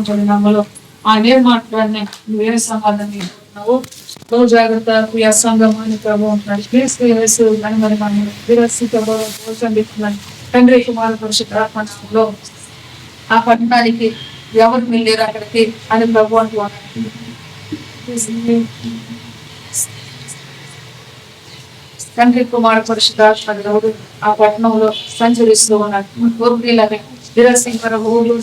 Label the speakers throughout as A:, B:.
A: పరిణామంలో ఆయన ఏం మాట్లాడినా నువ్వేం సమాధానం ఇస్తున్నావు. నువ్వు జాగ్రత్త ప్రియ సంగమాని ప్రభు అంటున్నాడు. మరి మనం తండ్రి కుమార పరిశుద్ధాత్మలో ఆ పట్టణానికి ఎవరు వెళ్ళారు అక్కడికి అని ప్రభు అంటున్నాడు. తండ్రి కుమార పరిశుద్ధాత్మ దేవుడు ఆ పట్టణంలో సంచరిస్తూ ఉన్నాడు. ఊరిలాగే విరసింహర ఊరు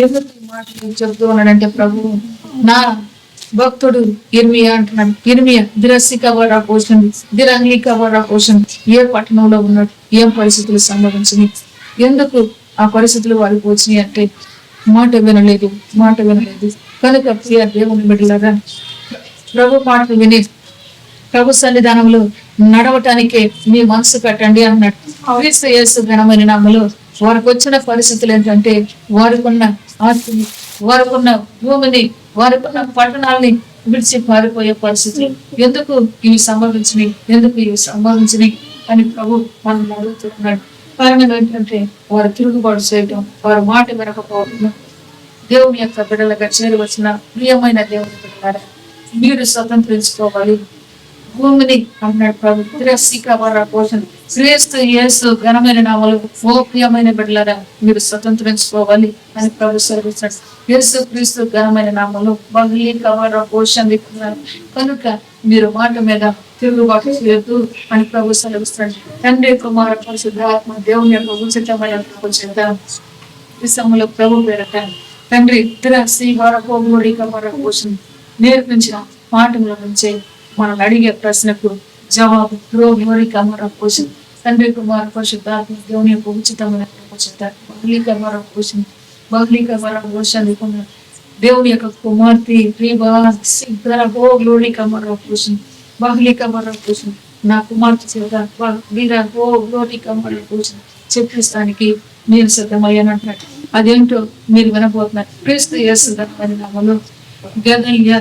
A: ఎందుకు ఈ మాటలు చెబుతూ ఉన్నాడంటే ప్రభు నా భక్తుడు ఇర్మియా అంటున్నాడు. ఇర్మియా దిరసికవరా పోషణ దిరంగికవరా పోషణ ఏ పట్టణంలో ఉన్నాడు, ఏం పరిస్థితులు సంభవించింది, ఎందుకు ఆ పరిస్థితులు వారికి వచ్చినాయి అంటే మాట వినలేదు. కనుక ప్రియ దేవుని బిడ్డలారా ప్రభు మాటలు విని ప్రభు సన్నిధానంలో నడవటానికి మీ మనసు పెట్టండి అన్నాడు. క్రీస్తు యేసు ఘనమైన నామములో వారికి వచ్చిన పరిస్థితులు ఏంటంటే వారికున్న ఆస్తిని, వారికున్న భూమిని, వారికున్న పట్టణాలని విడిచి పారిపోయే పరిస్థితులు ఎందుకు ఇవి సంభవించినాయి అని ప్రభు మనం అడుగుతున్నాడు. కారణం ఏంటంటే వారు తిరుగుబాటు చేయడం, వారి మాట వినకపోవడం. దేవుని యొక్క బిడ్డలుగా చేరవచ్చిన ప్రియమైన దేవుని బిడ్డలారా మీరు స్వతంత్రించుకోవాలి భూమిని అన్నాడు ప్రభు. క్రీస్తు యేసు ఘనమైన నామములో ఓ ప్రియమైన బిడ్డలారా మీరు స్వతంత్రించుకోవాలి అని ప్రభు సెలవిస్తాడు. యేసు క్రీస్తు ఘనమైన నామములో బహుళీ కవర పోషణ కనుక మీరు మాట మీద తిరుగుబాటు చేయొద్దు అని ప్రభు సెలవిస్తాడు. తండ్రి కుమార పరిశుద్ధాత్మ దేవుని యొక్క ఉచితమైన చేద్దాం విషయంలో ప్రభు పేరట తండ్రి పోషణ నేర్పించిన మాటల నుంచే మనం అడిగే ప్రశ్నకు జవాబు పోషణ తండ్రి కుమార పరిశుద్ధాత్మ దేవుని యొక్క ఉచితమైన పోషణ దేవుని యొక్క కుమార్తె పోషణ నా కుమార్తె చేత పోషణ చెప్పిస్తానికి నేను సిద్ధమయ్యానంటున్నాడు. అదేంటో మీరు వినబోతున్నారు. క్రీస్తు యేసు నామములో గెదల్యా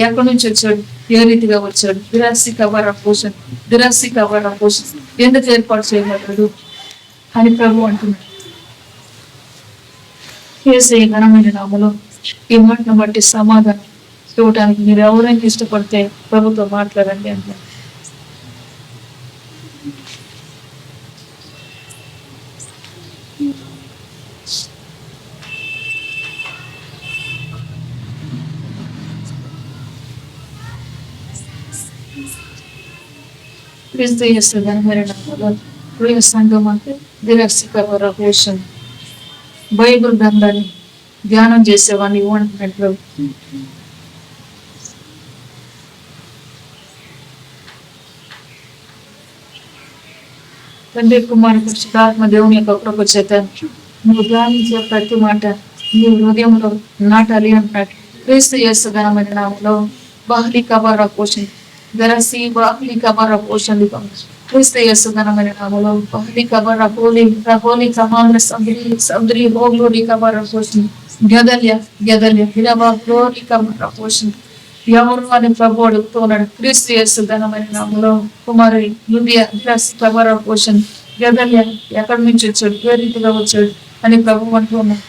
A: ఎక్కడి నుంచి వచ్చాడు, ఏ రీతిగా వచ్చాడు, దిరసికవర పోషణ ఎందుకు ఏర్పాటు చేయబడ్డాడు అని ప్రభు అంటున్నాడు. యేసయ్య ఘనమైన నామములో ఈ మాటను బట్టి సమాధానం చూడటానికి మీరు ఎవరైనా ఇష్టపడితే ప్రభుతో మాట్లాడండి అంటున్నారు. క్రీస్తు యేసు ఘనమైన నామములో ప్రియ సంఘమంతా దిరసికవర పోషణ బైబిల్ గ్రంథాన్ని ధ్యానం చేసేవాడిని ఇవ్వంటున్నట్లు తండ్రి కుమార పరిశుద్ధాత్మ దేవుని యొక్క కృప చేత నువ్వు ధ్యానించే ప్రతి మాట నీ హృదయంలో నాటాలి అంటున్నాడు. క్రీస్తు యేసు ఘనమైన నామములో బహుళీ కవర పోషణ పోషణ క్రీస్తు యేసు ఘనమైన నామములో బహుళీ కవర పోలి కమాన సముద్రి హోగ్లోని కవర పోషణ గెదల్య గ్లోరీ కవర పోషణ ఎవరు అని ప్రభు అడుగుతున్నాడు. క్రీస్తు యేసు ఘనమైన నామములో కుమారి లుదియా కవర పోషణ గెదల్య ఎక్కడి నుంచి వచ్చాడు, ఏ రీతిగా వచ్చాడు అని ప్రభు అంటున్నాడు.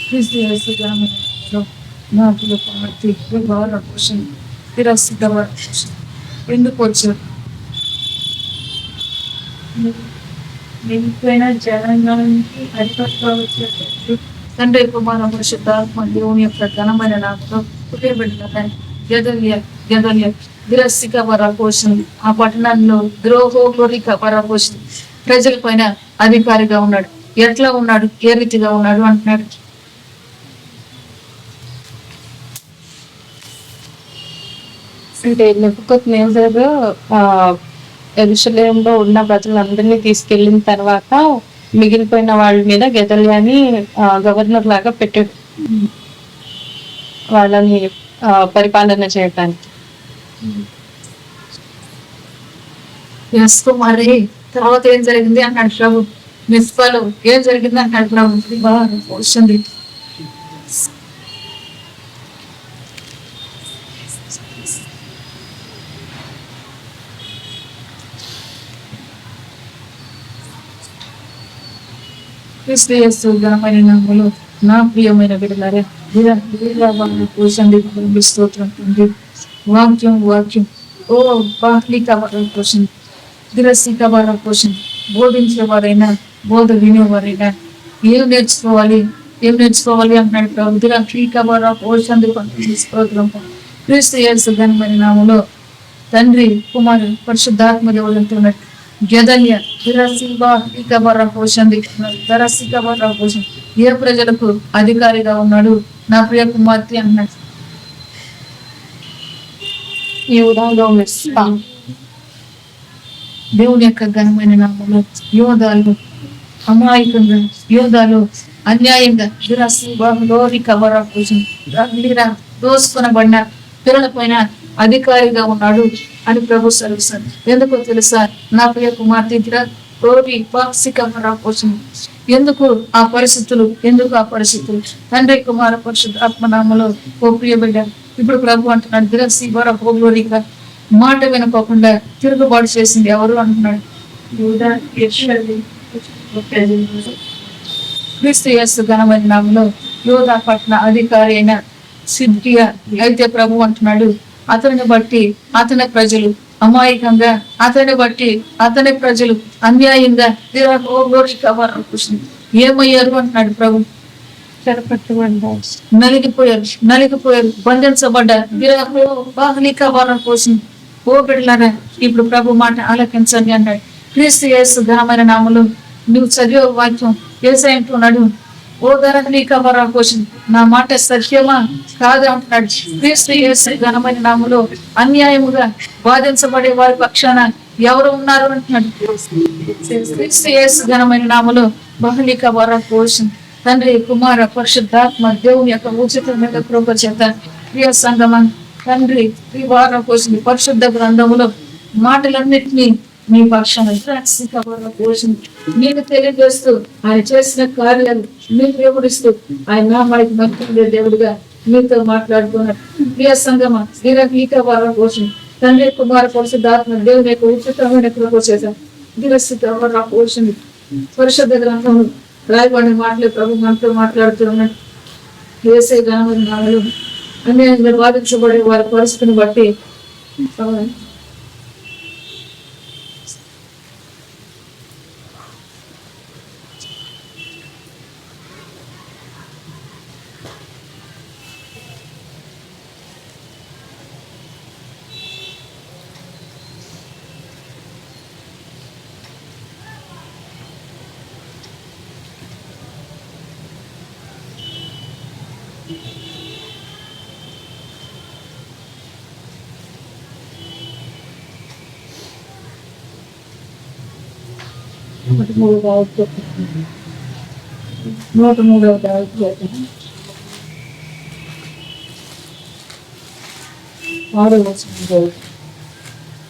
A: క్రీస్తు యేసు ఘనమైన నామములో కుమార్తె పోషణ దిరసికవర పోషణ ఎందుకు వచ్చాడు? తండ్రి కుమార పరిశుద్ధాత్మ దేవుని యొక్క ఘనమైన నామములో గెదల్య దిరసికవర పోషణ ఆ పట్టణంలో ద్రోహోరికవర పోషణ ప్రజల పైన అధికారిగా ఉన్నాడు. ఎట్లా ఉన్నాడు, ఏ రీతిగా ఉన్నాడు అంటున్నాడు.
B: అంటే నెబుకద్నెజరు యెరూషలేములో ఉన్న ప్రజలందరినీ తీసుకెళ్లిన తర్వాత మిగిలిపోయిన వాళ్ళ మీద గెదల్యాని గవర్నర్ లాగా పెట్టాడు, వాళ్ళని పరిపాలన చేయటానికి.
A: మరి తర్వాత ఏం జరిగింది అన్నాడు ప్రభు. మిస్పాలో ఏం జరిగింది అన్నాడు ప్రభు. వచ్చింది క్రీస్తు యేసు ఘనమైన నామములో నా ప్రియమైన బిడ్డలారా పోషండి స్తోత్రం తండ్రి. వాక్యం ఓ బాహ్లీ కవరం పోషండి దిరసి కవరం పోషండి. బోధించేవారైనా బోధ వినేవారైనా ఏం నేర్చుకోవాలి అంటున్నాడు ప్రభు. దిరసి కవరం పోషండి స్తోత్రం. క్రీస్తు యేసు ఘనమైన నామములో తండ్రి కుమారు పరిశుద్ధాత్మ దేవుడు అంటున్నాడు. గెదల్య పోషణ ఏ ప్రజలకు అధికారిగా ఉన్నాడు నా ప్రియ కుమార్తె అన్నాడు. దేవుని యొక్క ఘనమైన నామంలో యోధాలు అమాయకంగా యోధాలు అన్యాయంగా దోసుకొనబడిన పిల్లల పైన అధికారిగా ఉన్నాడు అని ప్రభు సెలవుస్తాడు. ఎందుకో తెలుసా నా ప్రియ కుమార్తె పోషణ. ఎందుకు ఆ పరిస్థితులు తండ్రి కుమార పరిశుద్ధ ఆత్మనామలో ఓ ప్రియ బిడ్డ ఇప్పుడు ప్రభు అంటున్నాడు దిరసి హోగ్లోరిగా మాట వినకోకుండా తిరుగుబాటు చేసింది ఎవరు అంటున్నాడు. క్రీస్తు యేసు ఘనమైన నామములో యోధా పట్ల అధికారి అయిన సిద్ధియా అయితే ప్రభు అంటున్నాడు అతనిని బట్టి అతని ప్రజలు అమాయకంగా అతని ప్రజలు అన్యాయంగా ఏమయ్యారు అంటున్నాడు ప్రభు. నలిగిపోయారు బంధించబడ్డారు కోసం ఓ బిడ్డలారా ఇప్పుడు ప్రభు మాట ఆలకించండి అన్నాడు. క్రీస్తు యేసు ఘనమైన నామములో నువ్వు చదివే వాక్యం యేసయ్య అంటున్నాడు ఓ ధరలీకవరా కోసం నా మాట సత్యమా కాదు అంటున్నాడు. క్రీస్తు యేసు ఘనమైన నామములో అన్యాయముగా బాధించబడే వారి పక్షాన ఎవరు ఉన్నారు అంటున్నాడు. క్రీస్తు యేసు ఘనమైన నామములో బహళీకవరా కోసం తండ్రి కుమార పరిశుద్ధాత్మ దేవుని యొక్క ఉచితమైన కృప చేత ప్రియ సంగమ తండ్రి ఈ వారం కోసం పరిశుద్ధ గ్రంథములో మాటలన్నిటినీ మీ పక్షాన మీకు తెలియజేస్తూ ఆయన చేసిన కార్యాలు మీకు వివరిస్తూ ఆయన నామానికి నచ్చుకునే దేవుడిగా మీతో మాట్లాడుతున్నారు. ప్రియ సంగమ దీనికి వారం కోసం తండ్రి కుమార పరిశుద్ధాత్మ దేవుని యొక్క ఉచితమైన కృప చేత పోషణ పరిశుద్ధ గ్రంథములు రాయబడిన మాటలు ప్రభు మనతో మాట్లాడుతున్నాడు. యేసే ఘనమైన అన్యాయంగా బాధించబడే వారి పరిస్థితిని బట్టి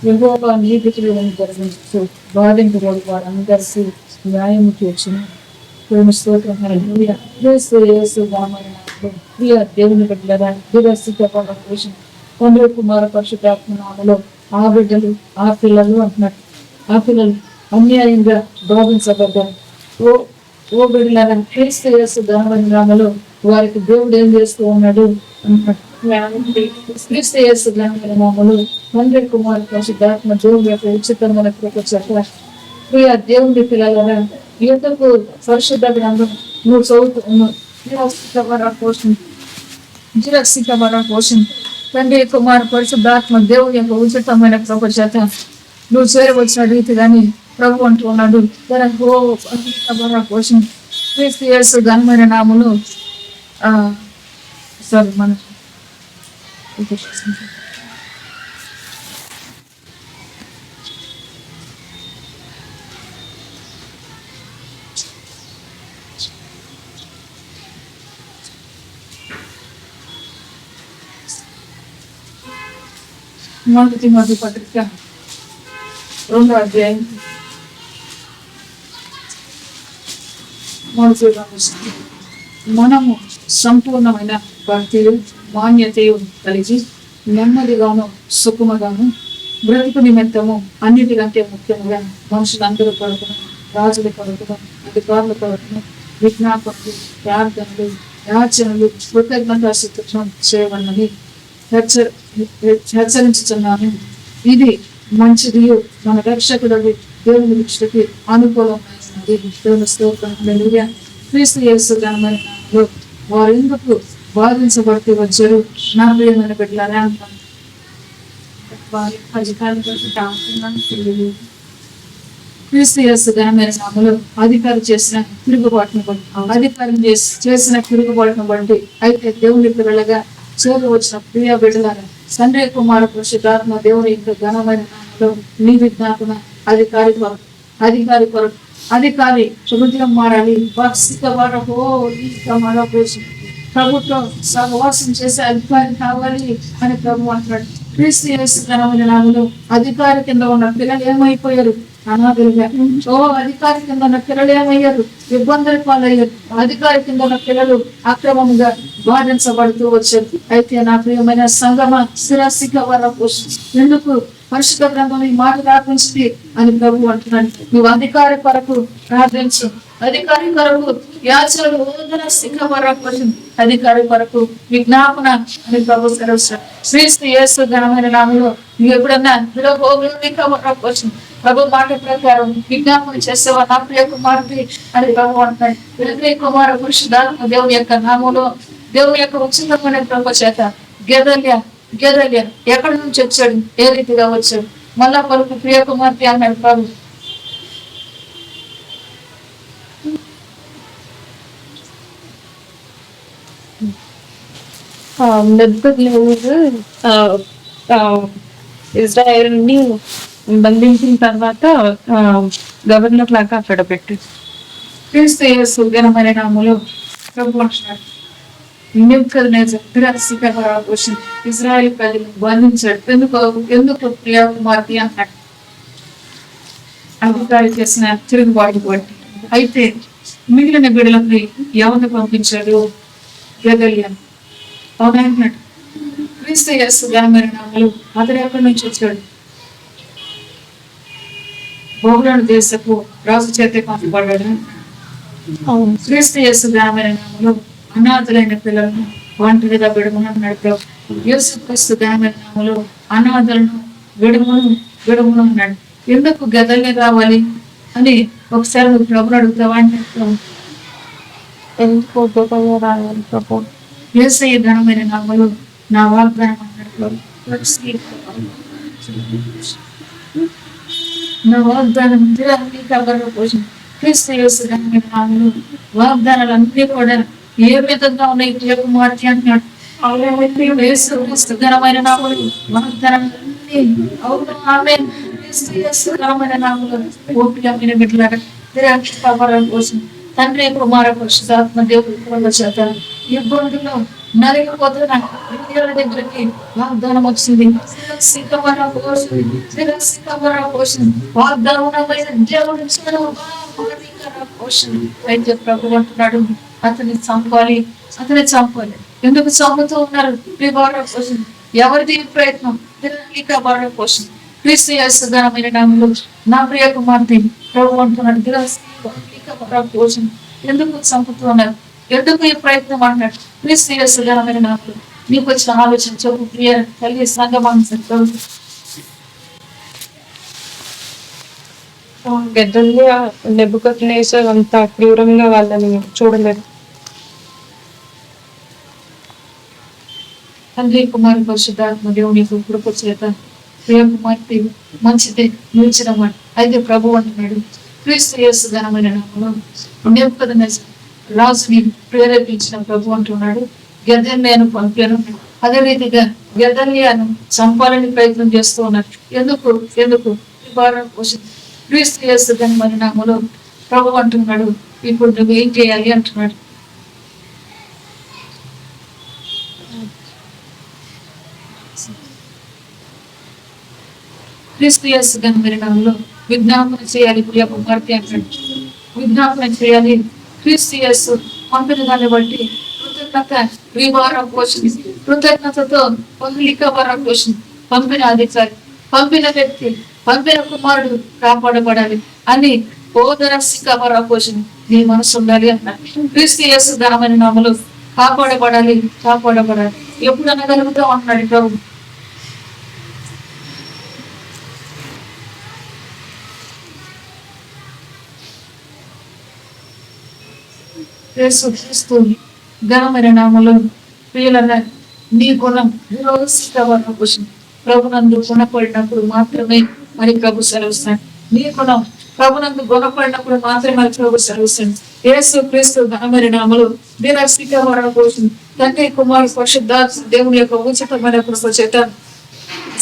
A: యెహోవా నీతిని జరిగించు బాధింపబడు వారందరికీ న్యాయం తీర్చును. స్తోత్రం హల్లెలూయా. ప్రియ దేవుని బిడ్డలారా పోషణ తండ్రి కుమార పరిశుద్ధాత్మ నామములో ఆ బిడ్డలు ఆ పిల్లలు అంటున్నారు. ఆ పిల్లలు అన్యాయంగా బాధించబడ్డారు. ఓ బిడ్డలారా క్రీస్తు యేసు ఘనమైన నామములో వారికి దేవుడు ఏం చేస్తూ ఉన్నాడు అంటున్నాడు. క్రీస్తు యేసు ఘనమైన నామములో తండ్రి కుమార పరిశుద్ధాత్మ దేవుని యొక్క ఉచితమైన కృప చేత ప్రియ దేవుని పిల్లలారా ఎందుకు పరిశుద్ధ గ్రంథం నువ్వు చదువుతున్నావు. పోషణ తండ్రి కుమార పరిశుద్ధాత్మ దేవుని యొక్క ఉచితమైన కృప చేత నువ్వు చేరవచ్చిన రీతి కానీ ప్రభు అంటూ ఉన్నాడు. పోషణ క్రీస్తు యేసు ఘనమైన నామములో సారీ మన మొదటి పత్రిక 2వ అధ్యాయం 3వ వచనం. మనము సంపూర్ణమైన భక్తియు మాన్యతయు కలిగి నెమ్మదిగాను సుఖముగాను బ్రతుకు నిమిత్తము అన్నిటికంటే ముఖ్యంగా మనుషులందరూ కొరకును రాజుల కొరకును అధికారుల కొరకును విజ్ఞాపనలు, ప్రార్థనలు, యాచనలు, కృతజ్ఞతాస్తుతులను చేయవలనని హెచ్చరించుతున్నాను. ఇది మంచిది, మన రక్షకుడు దేవుని దృష్టికి అనుకూలమైనది. దేవుని స్తోత్రం. హల్లెలూయా. క్రీస్తు యేసు ఘనమైన నామములో వారు ఎందుకు బాధించబడుతూ వచ్చారు? నా ప్రియమైన బిడ్డలారా, వారి క్రీస్తు యేసు ఘనమైన నామములో అధికారి చేసిన తిరుగుబాటును బట్టి, అధికారం చేసిన తిరుగుబాటును బట్టి అయితే దేవుని పిల్లలుగా చేరు వచ్చిన ప్రియ బిడ్డలారా, తండ్రి కుమార పరిశుద్ధాత్మ దేవుని యొక్క ఘనమైన నామములో నీ విజ్ఞాపన అధికారి కొరకు అధికారి హృదయం మారాలి. భక్తిక వరకు ప్రభుత్వం సహవాసం చేసే అధికారి కావాలి అని ప్రభు అంటాడు. క్రీస్తు యేసు ఘనమైన నామములో అధికారి కింద ఉన్న పిల్లలు ఏమైపోయారు? అనాథలుగా. అధికారి కింద ఉన్న పిల్లలు ఏమయ్యారు? ఇబ్బందులు పాలయ్యారు. అధికారి కింద ఉన్న పిల్లలు అక్రమంగా బాధించబడుతూ వచ్చారు. అయితే నా ప్రియమైన సంగమ శిరసిక వరకు ఎందుకు పరిశుద్ధ గ్రంథం ఈ మాట రాపించింది అని ప్రభు అంటున్నాడు. నువ్వు అధికారి కొరకు ప్రార్థించు, అధికారి కొరకు యాచనలు, అధికారి కొరకు విజ్ఞాపన అని ప్రభు సెలవు. క్రీస్తు యేసు ఘనమైన నామములో నువ్వు ఎప్పుడన్నా ప్రభు మాట ప్రకారం విజ్ఞాపన చేసేవా నా ప్రియ కుమారుడి అని ప్రభు అంటాడు. ప్రియ కుమార పురుషుడాత్మ దేవుని యొక్క నామంలో దేవుని యొక్క ఉచితమైన ప్రభు చేత గెదల్య ఎక్కడి నుంచి వచ్చాడు? ఏ రీతిగా వచ్చాడు? మళ్ళా కొరకు ప్రియ కుమార్తె అన్నాడు ప్రభు.
B: ఇజ్రాయెల్ ని బంధించిన తర్వాత గవర్నర్ లాగా అక్కడ పెట్టి
A: క్రీస్తు యేసు ఘనమైన నామములో ప్రభు అంటున్నాడు. ఇజ్రాయెల్ ప్రజలను బంధించాడు. ఎందుకు ప్రియ కుమార్తె అన్నాడు? అధికారి చేసిన తిరుగుబాటు బట్టి. అయితే మిగిలిన బిడ్డలకి ఎవరిని పంపించాడు? గెదల్యాను. అవునంటున్నాడు. క్రీస్తు యేసు ఘనమైన నామములో అతడు ఎక్కడి నుంచి వచ్చాడు? బహుళను దేశపు రాజు చేతే పంపబడ్డాడు. క్రీస్తు యేసు ఘనమైన నామములో అనాథులైన పిల్లలను ఒంటరిగా విడమన్నాడు. యేసు క్రీస్తు ఘనమైన నామములో అనాథులను విడమను అన్నాడు. ఎందుకు గెదల్య కావాలి అని ఒకసారి నువ్వు ప్రభుని అడుగుతావా అంటే యేసయ్య ఘనమైన నామములో నా వాగ్దానం అన్నాడు. నా వాగ్దానం క్రీస్తు యేసు ఘనమైన నామములో వాగ్దానాలు అన్ని కూడా ఏ విధంగా ఉన్నాయి? ప్రియ కుమార్తె అంటున్నాడు. యేసు క్రీస్తు ఘనమైన నామములో వాగ్దానం ఆమేన్. క్రీస్తు యేసు ఘనమైన నామములో ఓపికమైన బిడ్డలారా కోసం తండ్రి కుమార పరిశుద్ధాత్మ దేవుని చేత ఇబ్బందుల్లో నలిగిపోతున్న హృదయాల దగ్గరికి వాగ్దానం వచ్చింది. అయితే ప్రభు అంటున్నాడు, అతన్ని చంపాలి. ఎందుకు చంపుతూ ఉన్నారు? ఎవరిది ప్రయత్నం? కోసం క్రీస్తు యేసు ఘనమైన నామములో నా ప్రియ కుమార్తె ప్రభు అంటున్నాడు, కోసం ఎందుకు చంపుతూ ఉన్నారు? ఎందుకు ఈ ప్రయత్నం అన్నాడు? క్రీస్తు యేసు ఘనమైన నామములో నీకు వచ్చిన ఆలోచన చెప్పు ప్రియ తల్లి సంగమాంసం.
B: గెదల్యా నెబుకద్నెజర్ అంత క్రూరంగా వాళ్ళని చూడలేదు.
A: తండ్రి కుమారి పరిశుద్ధాత్మ దేవుని కృప చేత ప్రియ కుమార్తె మంచిదే నిలిచిన వాడు. అయితే ప్రభు అంటున్నాడు, క్రీస్తు యేసు ఘనమైన నామములో నెబుకద్నెజర్ రాజుని ప్రేరేపించిన ప్రభు అంటున్నాడు, గెదల్యాను పంపాను. అదే రీతిగా గెదల్యాను చంపాలని ప్రయత్నం చేస్తూ ఉన్నారు. ఎందుకు క్రీస్తు యేసు ఘనమైన నామములో ప్రభు అంటున్నాడు, ఇప్పుడు నువ్వు ఏం చేయాలి అంటున్నాడు. క్రీస్తు యేసు ఘనమైన నామములో విజ్ఞాపన చేయాలి. ప్రియ కుమార్తె అంటాడు, విజ్ఞాపన చేయాలి. క్రీస్తు యేసు పంపిన దాన్ని బట్టి కృతజ్ఞతతో పంపిన అధికారి, పంపిన వ్యక్తి, పంపిన కుమారుడు కాపాడబడాలి అని ఓదరసిక వరపోషణ నీ మనసు ఉండాలి అన్నాడు. క్రీస్తు యేసు ఘనమైన నామములో కాపాడబడాలి, కాపాడబడాలి. ఎప్పుడు అనగలుగుతాం అన్నాడు ప్రభు. యేసు క్రీస్తు ఘనమైన నామములో ప్రియులన్న నీ గుణం వరపోషణ ప్రభునందు గుణపడినప్పుడు మాత్రమే మరి ప్రభు సెలవుస్తాడు. నీ గుణం ప్రభునందు గుణపడినప్పుడు మాత్రమే మరి ప్రభు సెలవుస్తాడు. యేసు క్రీస్తు ఘనమైన నామములో దినసిక వరపోషణ తండ్రి కుమారు పరిశుద్ధాత్మ దేవుని యొక్క ఉచితమైన కృప చేత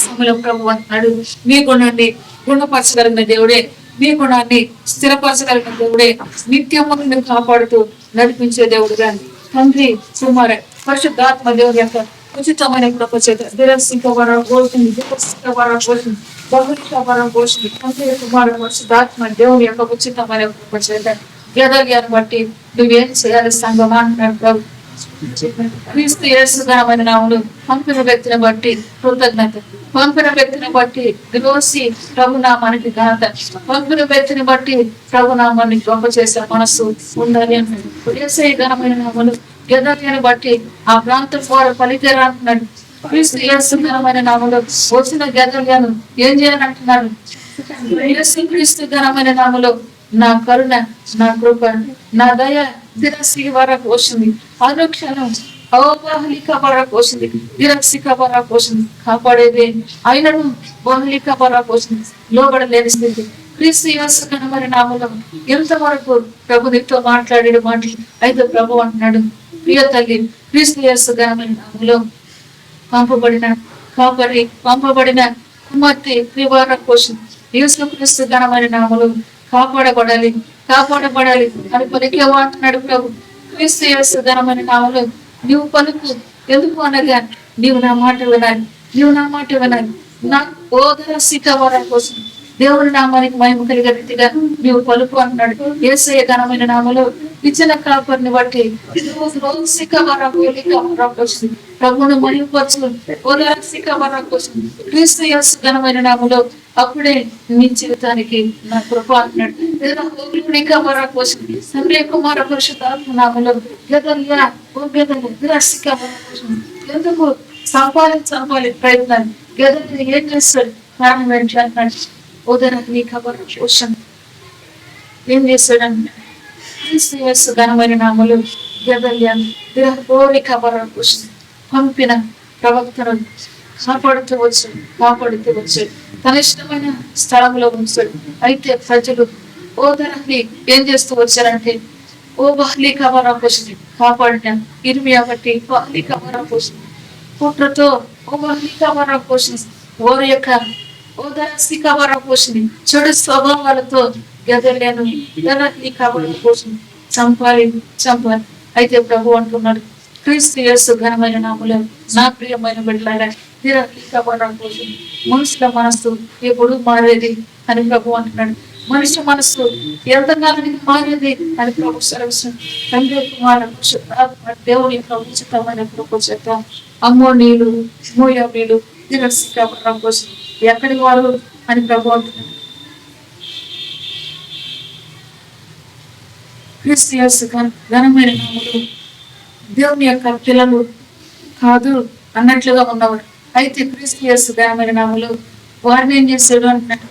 A: సమయంలో ప్రభు అంటున్నాడు, నీ గుణాన్ని గుణపరచగలిగిన దేవుడే, నీ గుణాన్ని స్థిరపరచగలిగిన దేవుడే, నిత్యము నిన్ను కాపాడుతూ నడిపించే దేవుడు గాని తండ్రి కుమార పరిశుద్ధాత్మ దేవుని యొక్క ఉచితమైన కృప చేత దినసిక వరపోషణ బహుళిక వరపోషణ తండ్రి కుమార పరిశుద్ధాత్మ దేవుని యొక్క ఉచితమైన కృప చేత గదల్యాన్ని బట్టి నువ్వేం చేయాలి సంగమా అంటున్నాడు ప్రభు. క్రీస్తు యేసు ఘనమైన నామములో పంపిన వ్యక్తిని బట్టి కృతజ్ఞత, పంపిన వ్యక్తిని బట్టి గ్లోసి ప్రభునామానికి ఘనత, పంపిన వ్యక్తిని బట్టి ప్రభునామాన్ని గొప్ప చేసే మనస్సు ఉండాలి అంటున్నాడు. యేసయ్య ఘనమైన నామములో గదల్యాన్ని బట్టి ఆ ప్రాంతం వారు పలికారు అంటున్నాడు. క్రీస్తు యేసు ఘనమైన నామములో వచ్చిన గదల్యాను ఏం చేయాలంటున్నాడు. యేసు క్రీస్తు ఘనమైన నామములో నా కరుణ, నా కృప, నా దయ దినసి వరకు వస్తుంది. అనుక్షణం అవబాహలిక వరకు వస్తుంది. దినసిక వరకు వస్తుంది. కాపాడేది అయినను బహుళిక వరకు వస్తుంది. లోబడలేని స్థితి. క్రీస్తు యేసు ఘనమైన నామములో ఎంతవరకు ప్రభు నీతో మాట్లాడాడు అయితే ప్రభు అంటున్నాడు, ప్రియ తల్లి క్రీస్తు యేసు ఘనమైన నామములో పంపబడిన కుమార్తె వరకు వస్తుంది. యేసు క్రీస్తు ఘనమైన నామములో కాపాడబడాలి, కాపాడబడాలి అని పలికేవా అంటున్నాడు ప్రభు. క్రీస్తు యేసు ఘనమైన నామములో నీవు పలుకు. ఎందుకు అనగా నీవు నా మాట వినాలి, నీవు నా మాట వినాలి. నా ఓదరసిక వరం కోసం దేవుని నామానికి మహిమ కలిగే రీతిగా నీవు పలుకు అంటున్నాడు. యేసయ్య ఘనమైన నామములో ఇచ్చిన కాపరిని బట్టి ప్రభువును మహిమపరచు. ఓదరసిక వరం కోసం క్రీస్తు యేసు ఘనమైన నామములో అప్పుడే నీ జీవితానికి నా కృప అంటున్నాడు. తండ్రి కుమార పరిశుద్ధాత్మ నామములో ఎందుకు సంపాదించాలి ప్రయత్నాన్ని గదని ఏం చేస్తాడు కారణం ఏంటి అంటున్నాడు. ఉదయాన్ని నీ ఖబర్ పోషణ ఏం చేస్తాడంటే క్రీస్తు యేసు ఘనమైన నామములో గదల్యాన్ని ఖబర్ పోషణ పంపిన ప్రవక్తను కాపాడుతూ వచ్చాడు. తన ఇష్టమైన స్థలంలో ఉంచాడు. అయితే ప్రజలు ఓదరాన్ని ఏం చేస్తూ వచ్చారంటే ఓ బహ్లీ కవరా పోషింది కాపాడిన ఇర్మియా బట్టి బహ్లీ కవరా పోషింది కుట్రతో ఓ బహ్లీ కవరా పోషింది ఓరు యొక్క ఓదరసి కవరా పోషింది చెడు స్వభావాలతో గదల్యాను కవరా పోషింది చంపాలి. అయితే ప్రభు అంటున్నాడు, క్రీస్తు యేసు ఘనమైన నామములో నా ప్రియమైన బిడ్డలారా మనుషుల మనస్సు ఎప్పుడు మారేది అని ప్రభు అంటున్నాడు. మనిషి మనస్సు ఎంతకాలానికి మారేది అని ప్రభు సెలవుస్తుంది. తండ్రి కుమార దేవుని యొక్క ఉచితమైన కృప చేత అమ్మోనీయులు మోయాబీలు తిరస్కరణ కోసం ఎక్కడి వారు అని ప్రభు అంటున్నాడు. క్రీస్తు యేసు ఘనమైన నామములో దేవుని యొక్క పిల్లలు కాదు అన్నట్లుగా ఉన్నవాడు. అయితే క్రీస్తు యేసు ఘనమైన నామములో వారిని ఏం చేశాడు అంటున్నాడు.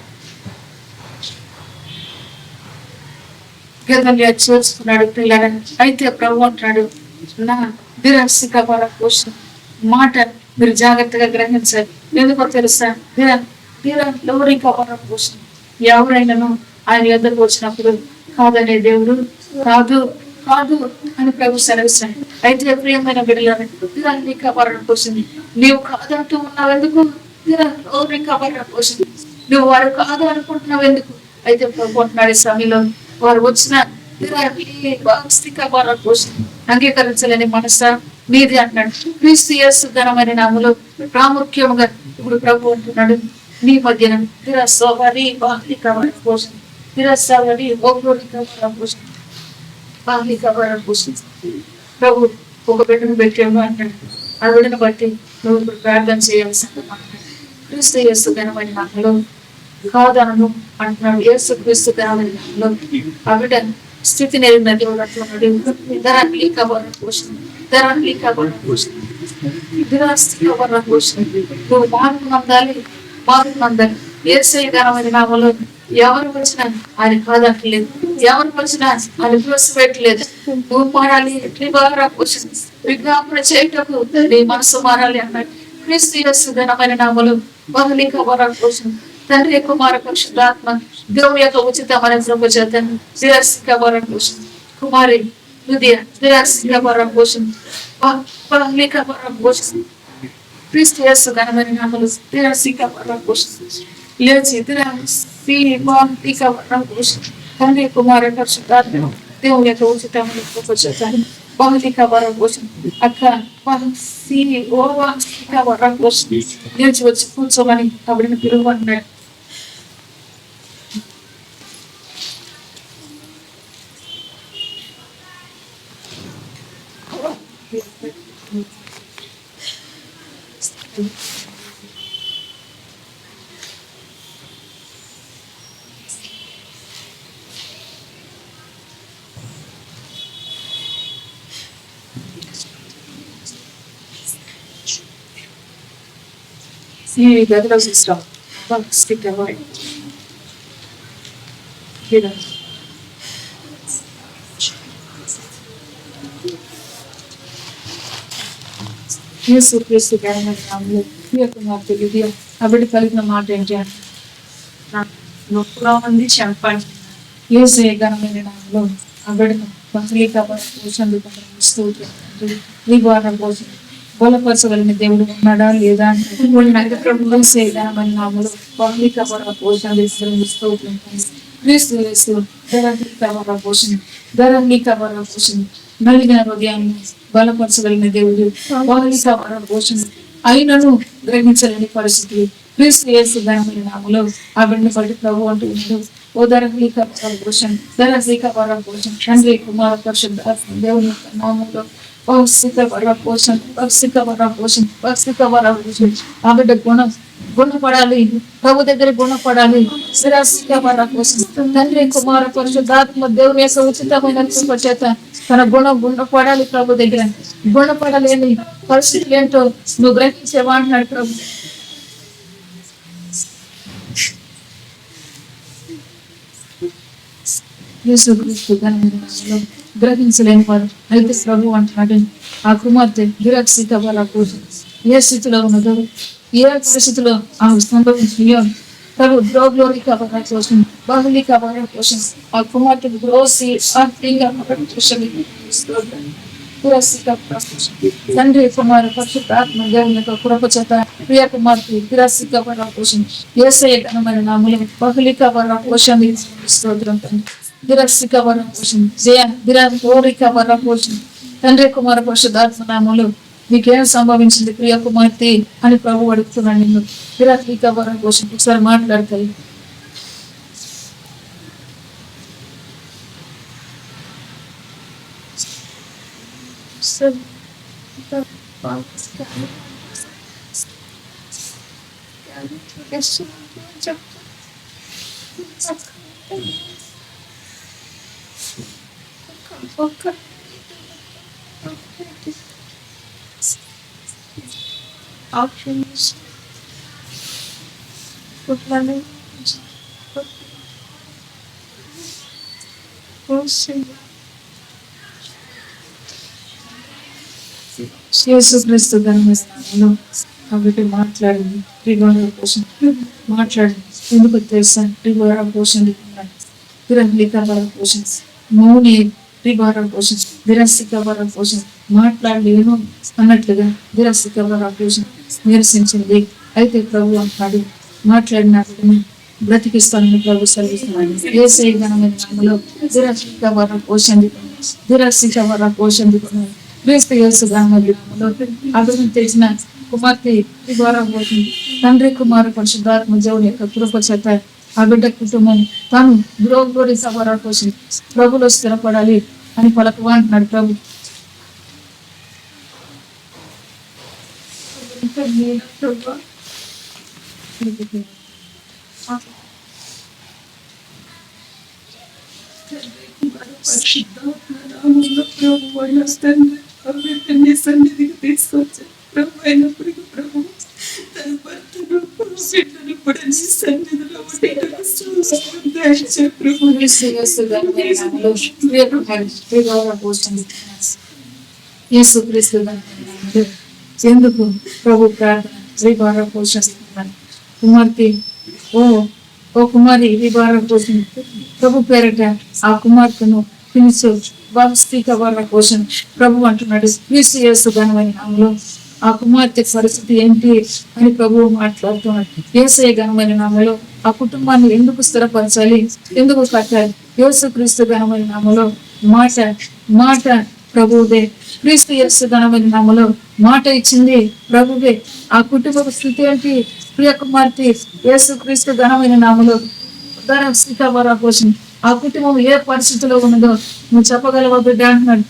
A: గదల్యా చేస్తున్నాడు పిల్లలని. అయితే ప్రభు అంటున్నాడు, నా దిరసిక కోసం మాట మీరు జాగ్రత్తగా గ్రహించాలి. ఎందుకో తెలుసా, దిరక కోసం ఎవరైనాను ఆయన యొద్దకు వచ్చినప్పుడు కాదనే దేవుడు కాదు అని ప్రభు సెలవిస్తాడు. అయితే ప్రియమైన బిడ్డలని దిరక పోసింది నీవు కాదంటూ ఉన్నావు ఎందుకు? దిరక పోసింది నువ్వు వారు కాదు అనుకుంటున్నావు ఎందుకు? అయితే ప్రభు అంటున్నాడు, ఈ సమయంలో వారు వచ్చిన అంగీకరించలేని మనసా నీది అంటున్నాడు. క్రీస్తు యేసు ఘనమైన నామములో ప్రాముఖ్యంగా ఇప్పుడు ప్రభు అంటున్నాడు, నీ మధ్యన తిరస్సవరి బాహ్లిక పోషణ తిరస్సవరి పోషణ బాహ్లిక పోషణ ప్రభు ఒక బిడ్డను పెట్టాము అంటాడు. ఆ బిడ్డను బట్టి నువ్వు ఇప్పుడు ప్రార్థన చేయాల్సింది. క్రీస్తు యేసు ఘనమైన నామములో కాదనను అంటున్నాడు. యేసు క్రీస్తు నామములో ఆ బిడ్డ స్థితిని ఎరిగిన దేవుడు అంటున్నాడు. ధరాన్ని కవరం పోషణ, ధరాన్ని కవరం పోషణ, దిరాస్తి కవరం పోషణ. నువ్వు మార్పు పొందాలి, మార్పు పొందాలి. యేసయ్య ఘనమైన నామములో ఎవరు వచ్చినా ఆయన కాదనట్లేదు, ఎవరు వచ్చినా ఆయన త్రోసిపెట్టలేదు. నువ్వు మారాలి, నీ బాగా పోషణ విజ్ఞాపన చేయటకు నీ మనసు మారాలి అన్నాడు. క్రీస్తు యేసు ఘనమైన నామములో బహుళీక వరం పోషణ తండ్రి కుమార పరిశుద్ధాత్మ దేవుని యొక్క ఉచితమైన కృప చేత దిరాసిక వరం పోషణ కుమారి హృదయ దిరాసిక వరం పోషణ బహుళీక వరం పోషణ క్రీస్తు యేసు ఘనమైన నామములో దిరాసిక వరం పోషణ లేచి దిరాసిక వరం పోషణ తండ్రి కుమార పరిశుద్ధాత్మ దేవుని యొక్క ఉచితమైన కృప చేత బహుళీక వరం పోషణ అక్క వరం పోషణ నిలిచి వచ్చి కూర్చోమని ఆవిడని పిలువన్నాడు. ఈ గదిలో సిస్టం స్టిక్ అవ్వాలి. యేసు క్రీస్తు ఘనమైన నామములో ఈ యొక్క మాట తెలియదు. ఆవిడ కలిగిన మాట ఏంటి అంటే నొప్పుగా ఉంది చెప్పండి. యేసు ఘనమైన నామములో ఆవిడ బహుళీక పోషణ ఈ వారం పోషణ బలపరచగలిగిన దేవుడు ఉన్నాడా లేదా అంటే యేసు ఘనమైన నామములో బహుళీక పోషణ క్రీస్తు యేసు పోషణ పోషణ నలిగిన హృదయాన్ని బలపరచగలిగిన దేవుడు బహుళీక పోషణ అయినను గ్రహించలేని పరిస్థితి క్రీస్తు యేసు ఘనమైన నామములో ఆ బిడ్డను బట్టి ప్రభు అంటూ ఉన్నాడు. ఓ ధరహీక పోషణ ధరహీక పోషణ తండ్రి కుమార పరిశుద్ధ దేవుని యొక్క నామములో ఆ బిడ్డ గుణపడాలి, ప్రభు దగ్గర గుణపడాలి. స్థిరాస్తిక వర కోసం తండ్రి కుమార పరిశుద్ధాత్మ దేవుని యొక్క ఉచితమైన కృప చేత తన గుణపడాలి. ప్రభు దగ్గర గుణపడలేని పరిస్థితులు ఏంటో నువ్వు గ్రహించేవా అంటున్నాడు ప్రభు. గ్రహించలేని వారు అయితే ప్రభు అంటున్నాడు ఆ కుమార్తె దురక్షిత వర కోసం ఏ స్థితిలో ఉన్నదో ఏ పరిస్థితిలో ఆ సంభవించినయో ప్రభు ద్రోగ్లోని కవర కోసం బహుళీ కవర కోసం ఆ కుమార్తె గ్రోసి తండ్రి కుమార పరిశుద్ధాత్మ దేవుని యొక్క కృప చేత ప్రియ కుమార్తె దిరాసిక వర కోసం యేసయ్య ఘనమైన నామములో బహుళీ కవర కోసం స్తోత్రం తండ్రి. దిరాసిక వర కోసం జయ దిరారిక వర కోసం తండ్రి కుమార పరిశుద్ధాత్మ నామములో నీకేం సంభవించింది ప్రియ కుమార్తె అని ప్రభు అడుగుతున్నాను. నిన్ను దిరారిక వర కోసం ఒకసారి మాట్లాడతాయి. Options. Put money. యేసుక్రీస్తు ధర్మస్థానంలో కాబట్టి మాట్లాడింది రివార పోషణ మాట్లాడింది. ఎందుకు తెలుసా? రివార పోషణ విరహలిక వర పోషణ మౌని రివార పోషణ విరసిక వర పోషణ మాట్లాడలేను అన్నట్లుగా విరసిక వర పోషణ నిరసించింది. అయితే ప్రభు అంటాడు మాట్లాడినప్పుడు బ్రతికిస్తానని ప్రభు సెలవిస్తున్నాడు. యేసయ్య ఘనమైన నామములో విరసిక వర పోషణ విరసిక వర పోషణ క్రీస్తు యేసు నామములో అభివృద్ధి తెచ్చిన కుమార్తె ద్వారా పోతుంది. తండ్రి కుమార పరిశుద్ధాత్మ దేవుని యొక్క కృప చేత ఆ బిడ్డ కుటుంబం తాను గ్లోరీ సవర కోసం ప్రభులో స్థిరపడాలి అని పలకవా అంటున్నాడు ప్రభు. పరిశుద్ధాత్మ నామములో ప్రభు అయిన తండ్రి నీ సన్నిధికి తీసుకొచ్చి ప్రభు అయినప్పటికీ ప్రభు తన భర్తను బిడ్డను కూడా నీ సన్నిధిలో ఉండేటకు స్తోత్రం దయచే ప్రభు. యేసుక్రీస్తు నామములో ఎందుకు ప్రభు ప్రార్థన శ్రీభార పోషిస్తున్నాను కుమార్తె ఓ కుమారి విభార పోషణ ప్రభు పేరట ఆ కుమార్తెను పిలిచు వంశీక వార పోషణ ప్రభు అంటున్నాడు. క్రీస్తు యేసు ఘనమైన నామములో ఆ కుమార్తె పరిస్థితి ఏంటి అని ప్రభువు మాట్లాడుతున్నాడు. యేసయ్య ఘనమైన నామములో ఆ కుటుంబాన్ని ఎందుకు స్థిరపరచాలి, ఎందుకు కట్టాలి? యేసుక్రీస్తు ఘనమైన నామములో మాట ప్రభువుదే. క్రీస్తు యేసు ఘనమైన నామములో మాట ఇచ్చింది ప్రభువే. ఆ కుటుంబ స్థితి ఏంటి? ప్రియ కుమార్తె యేసుక్రీస్తు ఘనమైన నామములో పోషణ ఆ కుటుంబం ఏ పరిస్థితిలో ఉన్నదో నువ్వు చెప్పగలవా బిడ్డ అంటున్నాడు.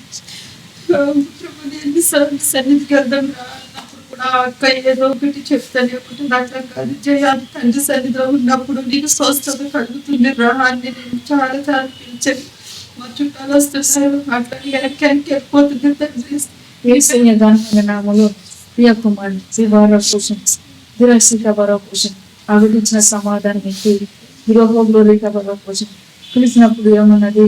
A: సన్నిధికి వెళ్దాం అన్నప్పుడు కూడా అక్క ఏదో ఒకటి చెప్తాను ఒకటి నాకు కాదు చేయాలి. తండ్రి సన్నిధిలో ఉన్నప్పుడు నీకు స్వస్థత కలుగుతుంది రా అని నేను చాలా చాలా పిలిచాను. మా చుట్టాలు వస్తున్నారు మాట్లాడి వెనక్కి వెళ్ళిపోతుంది తండ్రి. యేసయ్య ఘనమైన నామములో ప్రియ కుమారుడు శివార పోషణ దిరక్షిక బరో పోషణ ఆవిడించిన సమాధానం ఏంటి? గ్లోరీక బరో పోషణ పిలిచినప్పుడు ఏమన్నది?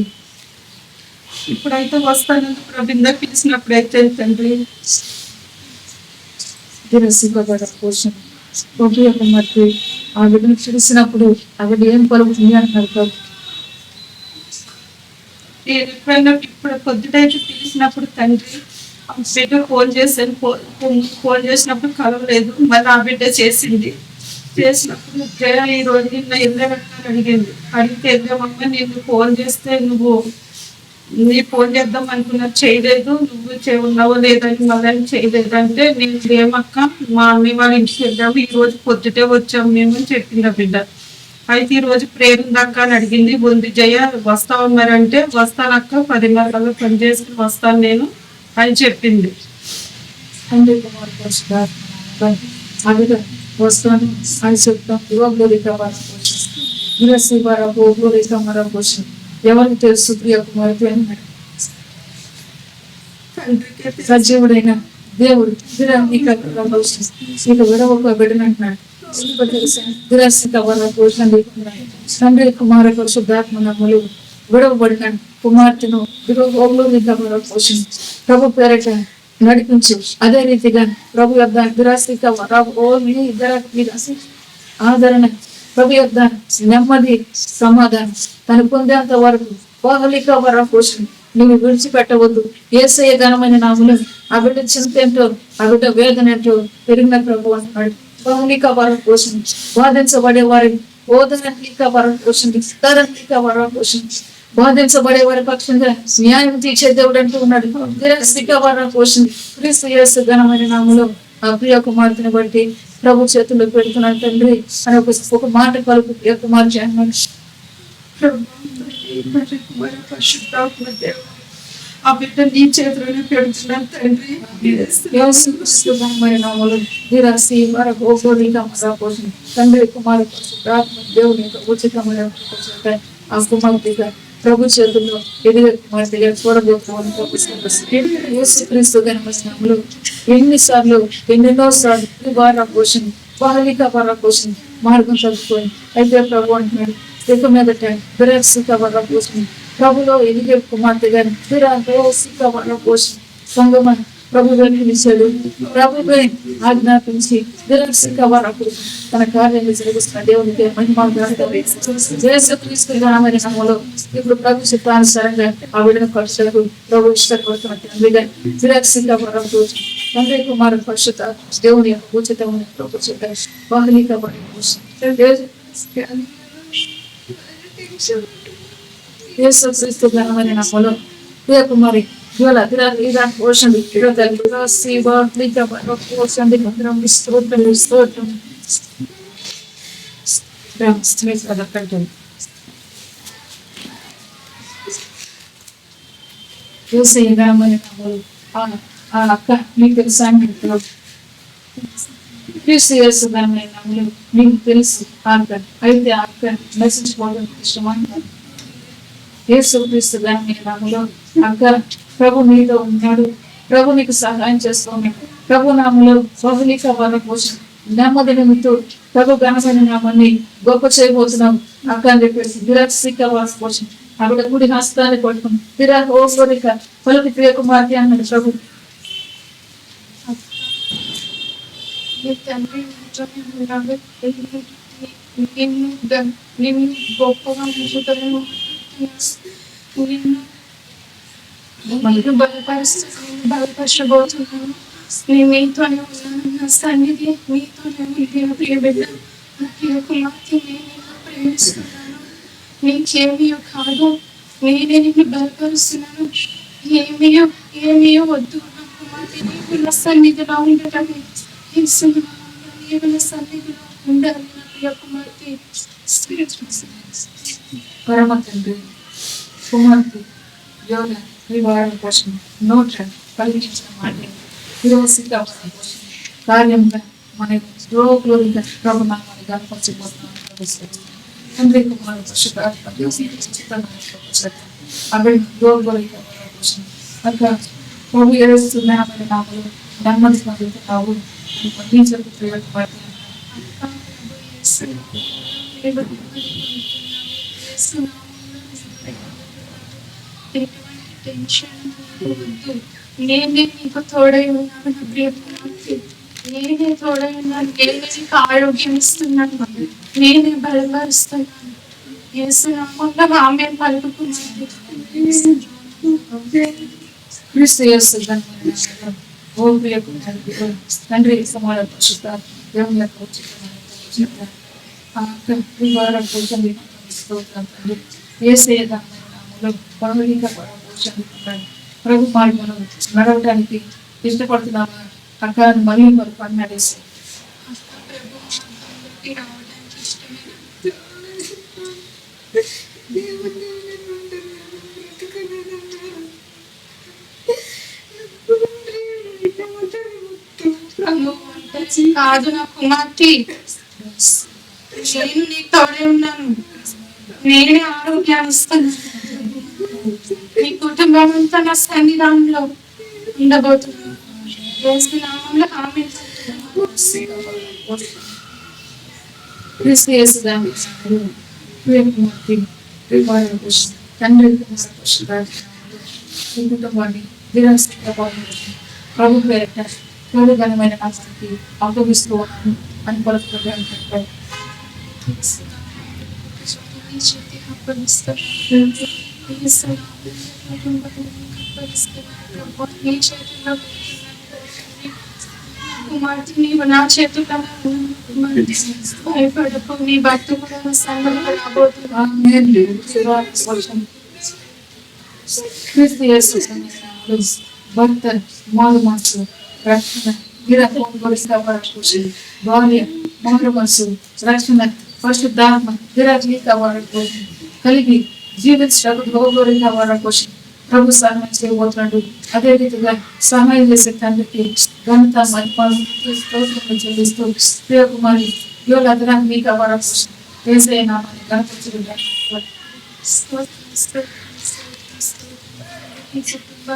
A: ఇప్పుడైతే వస్తాను ప్రభు పిలిచినప్పుడు అయితే తండ్రి దిరక్షిక బరో పోషణ ప్రియ కుమార్తె ఆ బిడ్డను పిలిచినప్పుడు ఆ బిడ్డ ఏం పలుకుతుంది అంటున్నారు ప్రభు. నేను ఎప్పుడైనా ఇప్పుడు పొద్దుటైతే పిలిచినప్పుడు తండ్రి ఆ బిడ్డ ఫోన్ చేసినప్పుడు కలవలేదు. మళ్ళీ ఆ బిడ్డ చేసినప్పుడు జయ ఈ రోజు నిన్న వెళ్ళాలని అడిగితే వెళ్ళామమ్మ నేను ఫోన్ చేస్తే నీ ఫోన్ చేద్దాం అనుకున్నా చేయలేదు, నువ్వు ఉన్నావో లేదని మళ్ళీ చేయలేదు అంటే నేను ఏమక్క మా అమ్మ వాళ్ళ ఇంటికి వెళ్ళాము ఈ రోజు పొద్దుటే వచ్చాము మేము అని చెప్పింది ఆ బిడ్డ. అయితే ఈ రోజు ప్రేరు ఉందాక అని అడిగింది. ఉంది జయ వస్తావు మరి అంటే వస్తాను అక్క 10 పని చేసుకుని వస్తాను నేను అని చెప్పింది. వస్తాను అని చెప్తాం. ఎవరికి తెలుసు ప్రియ కుమార్తె అన్నాడు. సజీవుడైన దేవుడు నీకు విడవక బిడ్డనంటున్నాడు. తండ్రి కుమార పరిశుద్ధాత్మ నామములో విడవబడిన కుమార్తెను పోషణ ప్రభు పేరట నడిపించు. అదే రీతిగా ప్రభు యొద్ద ఆదరణ ప్రభు యొద్ద నెమ్మది సమాధానం తను పొందేంత వరకు బాహలిక వర పోషణ నువ్వు విడిచిపెట్టవద్దు. యేసయ్య ఘనమైన నామములో ఆ బిడ్డ చింత ఏంటో ఆ బిడ్డ వేదన ఏంటో పెరిగిన ప్రభు అంటున్నాడు. బాహలిక వర పోషణ బాధించబడే వారిని బోధనలిక వర పోషణ విస్తారలిక వర పోషణ బాధించబడే వారి పక్షంగా న్యాయం తీర్చే దేవుడు అంటూ ఉన్నాడు. పోషణ క్రీస్తు యేసు ఘనమైన నామములో ఆ ప్రియ కుమార్తెను బట్టి ప్రభు చేతుల్లో పెడుతున్నాడు తండ్రి అని ఒక మాట కలుపు ప్రియ కుమార్తె అన్నాడు. ఆ బిడ్డ నీ చేతుల్లోనే పెడుతున్నాను తండ్రి. తండ్రి కుమారు దేవుని ఉచితమైన ఆ కుమార్తెగా ప్రభు చేతుల్లో ఎదిగే కుమార్తెగా చూడబోతున్నాను. యేసుక్రీస్తు ఘనమైన ఎన్నిసార్లు ఎన్నెన్నోసార్లు వార పోషణ బాలిక వార పోషణ మార్గం చదువుకొని అయితే ప్రభు అంటున్నాడు ఇక మీదట దురక్షిక వర పోషణ ప్రభులో ఎదిగే కుమార్తె గారి దురక్షిక వర పోషణ సంగమ ప్రభుగా పిలిచాడు. ప్రభువే ఆజ్ఞాపించి దురక్షిక వర పోషణ తన కార్యాన్ని జరిగిస్తున్న దేవునికి యేసుక్రీస్తు ఘనమైన నామములో ఇప్పుడు ప్రభు చిత్తానుసారంగా ఆ విడిన పరుషులకు ప్రభు ఇష్టపడుతున్న తండ్రిగా దురక్షిక వర పోషణ తండ్రి కుమార పరిశుద్ధ దేవుని యొక్క ఉచితమైన ప్రభు చిత్త బాలిక వర పోషణ యేసుక్రీస్తు ఘనమైన నామములో ప్రియ కుమారి పోషణ అక్క మీకు తెలుసా క్రీస్తు యేసు ఘనమైన నామములో మీకు తెలుసు అక్క అయితే అక్క మెసేజ్ పోవడం ఇష్టం అంటారు. యేసుక్రీస్తు నామములో అక్క ప్రభు నీతో ఉన్నాడు. ప్రభు నీకు సహాయం చేస్తున్నాడు. ప్రభు నామములో బహుళిక వర పోషణ నెమ్మది నిమిత్తు ప్రభు ఘనమైన నామాన్ని గొప్ప చేయబోతున్నాం అక్క అని చెప్పేసి దిరక్షిక వాస పోషణ ఆవిడ గుడి హస్తాన్ని పట్టుకుని తిరా ఓరిక పలుకు ప్రియ కుమార్తె అన్నాడు ప్రభు.
C: తండ్రి నిన్ను గొప్పగా ఉంచుతాను. నిన్ను బలపరచబోతున్నాను. నేను మీతోనే ఉన్నాను. నా సన్నిధి మీతోనే ఉంది. నా ప్రియ బిడ్డ, నా ప్రియ కుమార్తె, నేను నిన్ను ప్రేమిస్తున్నాను. నీకేమీయో కాదు, నేనే నిన్ను బలపరుస్తున్నాను. ఏమీయో వద్దు. నా కుమార్తె, నీవు నా సన్నిధిలో ఉండటమే నీవు నా సన్నిధిలో ఉండాలి. నా ప్రియ కుమార్తె,
A: పరమ తండ్రి కుమార్తె యోగ వివాహం కోసం నోట కలిగించిన మాట విరోసిత కార్యంగా మన రోగులుగా ప్రభు నామాన్ని గణపరచబోతున్నాం. తండ్రి కుమారు అవి రోగులుగా అక్క ప్రభు ఏడుస్తున్నామని నామలు నెమ్మది పొందుతున్నావు పండించకు ప్రయోగపడి
C: నేనే నీకు తోడై ఉన్నాను. నా ప్రియ కుమార్తె, నేనే తోడై ఉన్నాను. నేనే నీకు ఆరోగ్యం ఇస్తున్నాను. నేనే బలపరుస్తున్నాను. యేసు నామములో ఆమె పలుకుతున్నాను.
A: క్రీస్తు యేసు ఓ ప్రియ కుమార్తె తండ్రి సమాన పరిశుద్ధ దేవునికి ప్రభు మార్గంలో నడవడానికి ఇష్టపడుతున్నామా అక్క మరియు మరి పన్నడేసి
C: రావడానికి ఇష్టమే. కాదు నా కుమార్తె, నేను నీ తోడే ఉన్నాను. నేనే ఆరోగ్యాన్ని ఇస్తాను. నీ కుటుంబం అంతా నా సన్నిధానంలో ఉండబోతున్నాను. యేసు నామములో ఆమేన్.
A: క్రీస్తు యేసు తండ్రి కుటుంబాన్ని ప్రభు పేరిట ప్రభు ఘనమైన ఆస్తికి అప్పగిస్తూ ఉన్నాను అని పలుకుతాను.
C: కుమార్తె, నీవు నా చేతుల్లో భయపడకు. నీ భర్త కూడా నా సన్నిధిలో రాబోతున్నాను.
A: క్రీస్తు యేసు భర్త మారు మనసు రక్షణ భార్య మారు మనసు రక్షణ పరిశుద్ధాత్మ కలిగి జీవించడం కోసం ప్రభు సహాయం చేయబోతున్నాడు. అదే రీతిగా సహాయం చేసే తండ్రికి ఘనత మహిమను చెల్లిస్తూ ప్రియ కుమారి యోగ అదనాన్ని మీకు అవ్వడం కోసం వేసే నామాన్ని గణపరచుకుంటారు.
C: జీవితంలో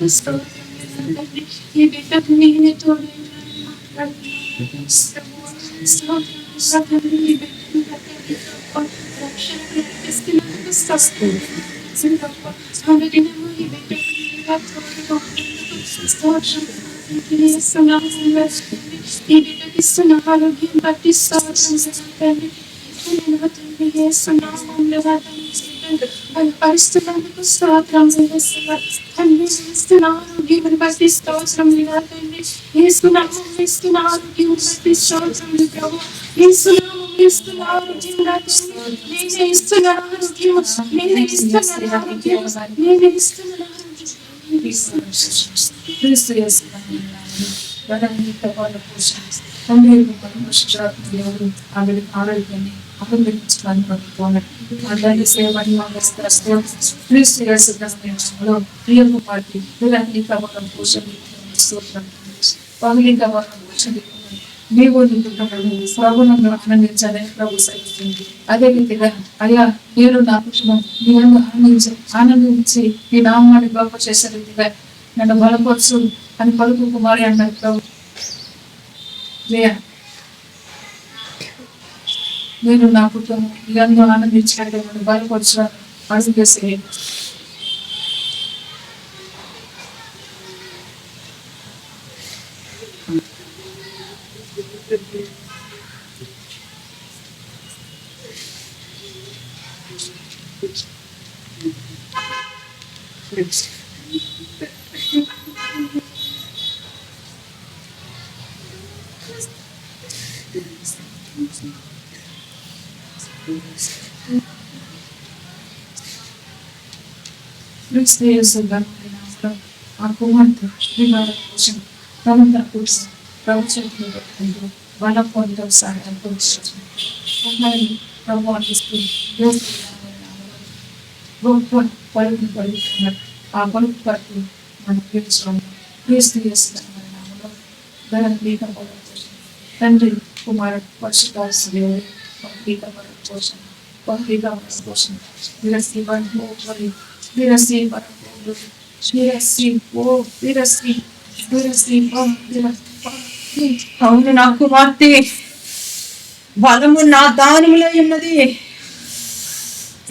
C: చేస్తున్న ఈ బిడ్డకు నేనే తోడు. ఈ బిడ్డకిస్తున్న ఆరోగ్యం బట్టి బలపరుస్తున్నందుకు స్తోత్రం. ఇస్తున్న ఆరోగ్యం బట్టి స్తోత్రం. ఇస్తున్న ఆరోగ్యం బట్టి స్తోత్రం. ప్రభు ఇస్తున్న ఆరోగ్యం నేనే ఇస్తున్న ఆరోగ్యం నేనే ఇస్తున్న ఆరోగ్యం నేనే ఇస్తున్న
A: క్రీస్తు యేసు తండ్రి ఆరోగ్యాన్ని అభినందించడానికి అలాగే సేవని క్రీస్తు యేసు నామములో ప్రియ కుమార్తె పిల్లల్ని కవరం పోషణ పమిలి కవరం పోషణ నీవు నీ కుటుంబం ప్రభువును ఆనందించాలని ప్రభు సహిస్తుంది. అదే రీతిగా అయ్యా నేను నా కుటుంబం నేను ఆనందించి ఈ నామాన్ని గొప్ప చేసే రీతిగా నన్ను బలపరచు అని పలుకు కుమారి అన్నారు ప్రభు. నేను నా కుటుంబం ఇవన్నీ ఆనందించాలి నన్ను బలపరచు అడుగు చేసే క్రీస్తు యేసు నామములో ఆ కుమార్తె శ్రీవారి కోసం తనంతా కూర్చు ప్రవచనలు పెట్టుకుంటూ బలం పొందడం సాయం పొందుతుంది ప్రభు అందిస్తూ గొప్ప పలుకుని పలుకుతున్నారు. ఆ పలుకు పట్టు మనం పీల్చుకోండి. క్రీస్తు యేసు నామములో తండ్రి కుమారుడు పరిశుద్ధాత్మ దేవుడు పోషణ పోషణ
D: అవును నా కుమార్తె, బలము నా దానములో ఉన్నది.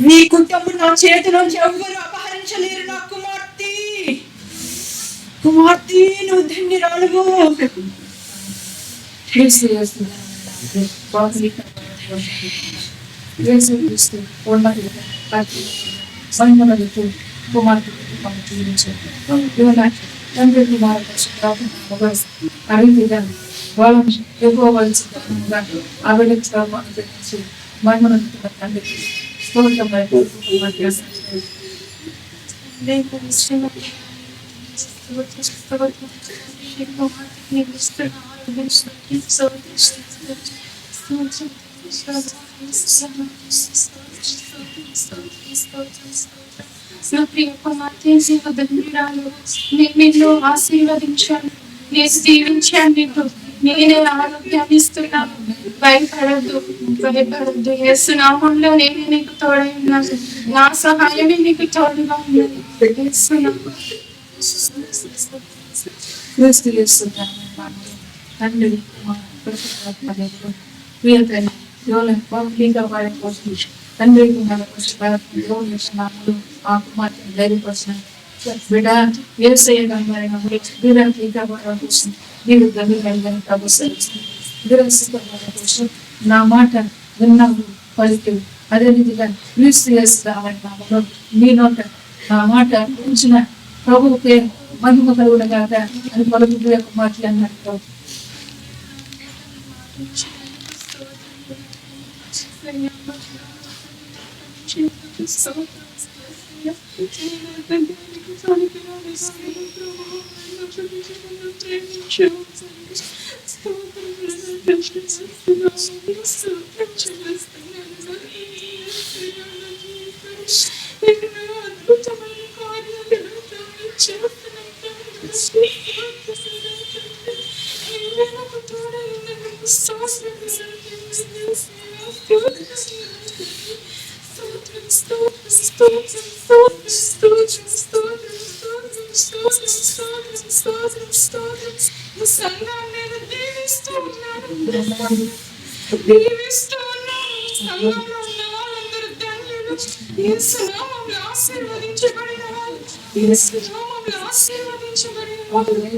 D: నీ కుటుంబం నా చేతిలోంచి ఎవ్వరు అపహరించలేరు. నా కుమార్తె కుమార్తె నువ్వు ధన్యురాలువు.
C: నా ప్రియ కుమార్తె ధన్యురాలు. నేను నిన్ను ఆశీర్వదించాను, నేను దీవించాను. నీకు నేనే ఆరోగ్యాన్ని ఇస్తున్నాను. భయపడద్దు. యేసు నామములో నేనే నీకు తోడై ఉన్నాను. నా సహాయమే నీకు తోడుగా ఉన్నది.
A: తండ్రి తండ్రి ఆ కుమార్తె ధైర్యపరిచిన బిడ్డ వ్యవసాయ నా మాట విన్నావు పలికి. అదే రీతిగా క్రీస్తు యేసు నామములో నీ నోట నా మాట ఉంచిన ప్రభువుకే మహిమ కలుగునగాక అని పలుకు కుమార్తె అన్నట్టు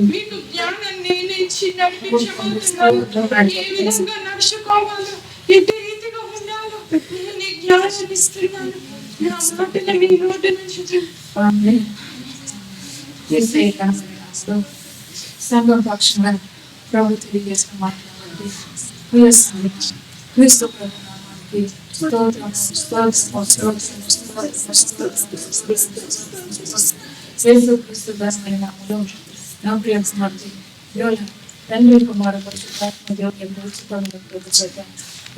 C: మీకు జ్ఞానాన్ని ఇచ్చి నడిపించబోతున్నాను. ఏ విధంగా నడుచుకోవాలో, ఎట్టి రీతిగా ఉండాలో నీ జ్ఞానాన్ని ఇస్తున్నాను. నా మాటలు మీ నోట నుంచి
A: సంఘం పక్షంగా ప్రభుత్వ చేసిన మాట్లాడండి. క్రీస్తు ప్రభునామానికి క్రీస్తు దాసమైన నామములో నా ప్రియ సమర్థి తండ్రి కుమార పరిశుద్ధాత్మ దేవుని చేద్దాం.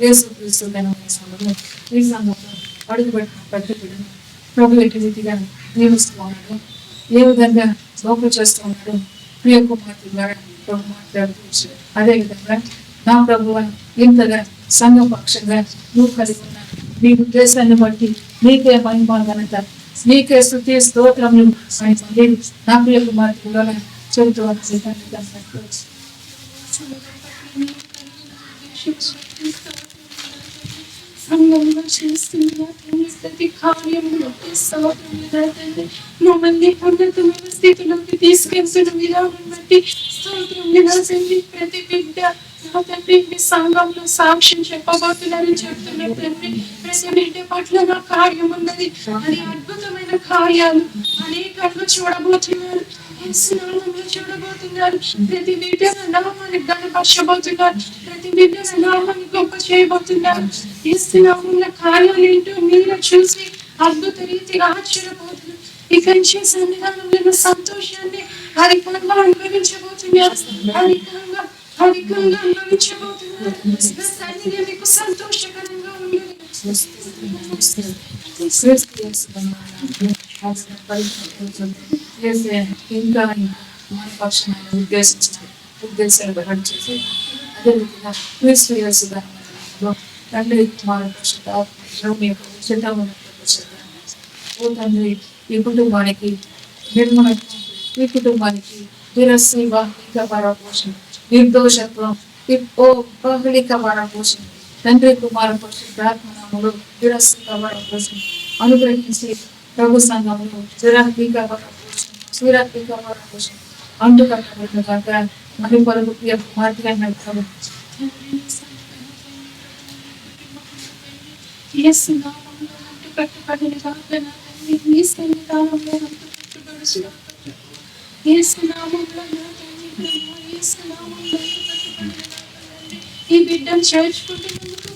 A: యేసు క్రీస్తు సమయంలో ఈ సంఘంలో అడుగుపెట్టిన ప్రతి బిడ్డను ప్రభు ఎటు రీతిగా నియమిస్తూ ఉన్నాడు, ఏ విధంగా లోపల చేస్తూ ఉన్నాడు ప్రియ కుమార్తె ద్వారా ప్రభు మాట్లాడుతూ వచ్చాడు. అదేవిధంగా నా ప్రభు ఇంతగా సంఘ పక్షంగా నువ్వు కలిగి ఉన్న నీ ఉద్దేశాన్ని బట్టి నీకే మహిమ ఘనత, నీకే స్తుతి స్తోత్రములు అని మళ్ళీ నా ప్రియ కుమార్తె ద్వారా చెబుతూ
C: సంఘంలో చేస్తున్న ప్రతి కార్యములు మమ్మల్ని ఉన్నతమైన స్థితిలోకి తీసుకెళ్తున్న విధానం బట్టి స్తోత్రం వినాల్సింది. ప్రతి బిడ్డ నా తండ్రి మీ సంఘంలో సాక్ష్యం చెప్పబోతున్నారని చెప్తున్న తండ్రి, ప్రతి బిడ్డ పట్ల నా కార్యం ఉన్నది, అది అద్భుతమైన కార్యాలు అనేకంగా చూడబోతున్నారు, చూడబోతున్నారు. ప్రతి బిడ్డ నామాన్ని గణపరచబోతున్నారు, ప్రతి బిడ్డ నామాన్ని గొప్ప చేయబోతున్నారు. ఇస్తున్నామున్న కార్యాలు ఏంటో మీరు చూసి అద్భుత రీతిగా ఆశ్చర్యపోతున్నారు. ఇక నుంచి సన్నిధానంలో సంతోషాన్ని అధికంగా అనుభవించబోతున్నారు, అధికంగా అనుభవించబోతున్నారు. సన్నిధి మీకు సంతోషకరంగా ఉండదు.
A: ఇంకా మన పక్షమైన ఉద్దేశాలు బట్టి చేసి అదేవిధంగా క్రీస్తు యేసు నామములో తండ్రి కుమారుని పరిశుద్ధాత్మ ఓ తండ్రి ఈ కుటుంబానికి నిర్మలత్వం, ఈ కుటుంబానికి దురసేవ, పరపోషణ, నిర్దోషత్వం, ఓ బహుళిక పరపోషణ తండ్రి కుమార పరిశుద్ధాత్మ నామములో దురసేవ పరపోషణ అనుగ్రహించి ప్రభు సంఘంలో దురాత్మిక పరపోషణ, సురాత్మిక పరపోషణ అంటు కట్టబడిన కాక మరి పలుకు ప్రియ కుమార్తెగా నడుపుతాము.
C: యేసు నామములో కట్టుబడిన కాక నా తండ్రి మీ సన్నిధానంలో కట్టుబడుచున్నాను. యేసు నామములో నా తండ్రి ప్రభు, యేసు నామములో కట్టుబడిన ఈ బిడ్డను చేర్చుకుంటున్నందుకు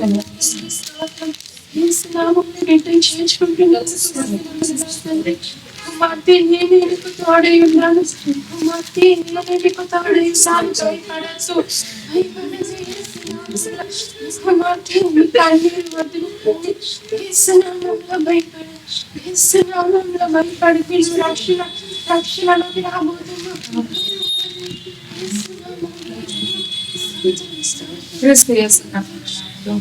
C: వందనాలు స్తోత్రం. యేసు నామములో బిడ్డను చేర్చుకుంటున్నందుకు తండ్రి, కుమార్తె నేను నీకు తోడై ఉన్నాను, కుమార్తె నేను నీకు తోడై ఉన్నాను, భయపడద్దు, కుమార్తె నీ కన్నీరు వదులుకోండి. యేసు నామములో భయపడు, యేసు నామములో భయపడి మీరు రక్షణలోకి రాబోతున్నాను.
A: క్రీస్తు యేసు నామములో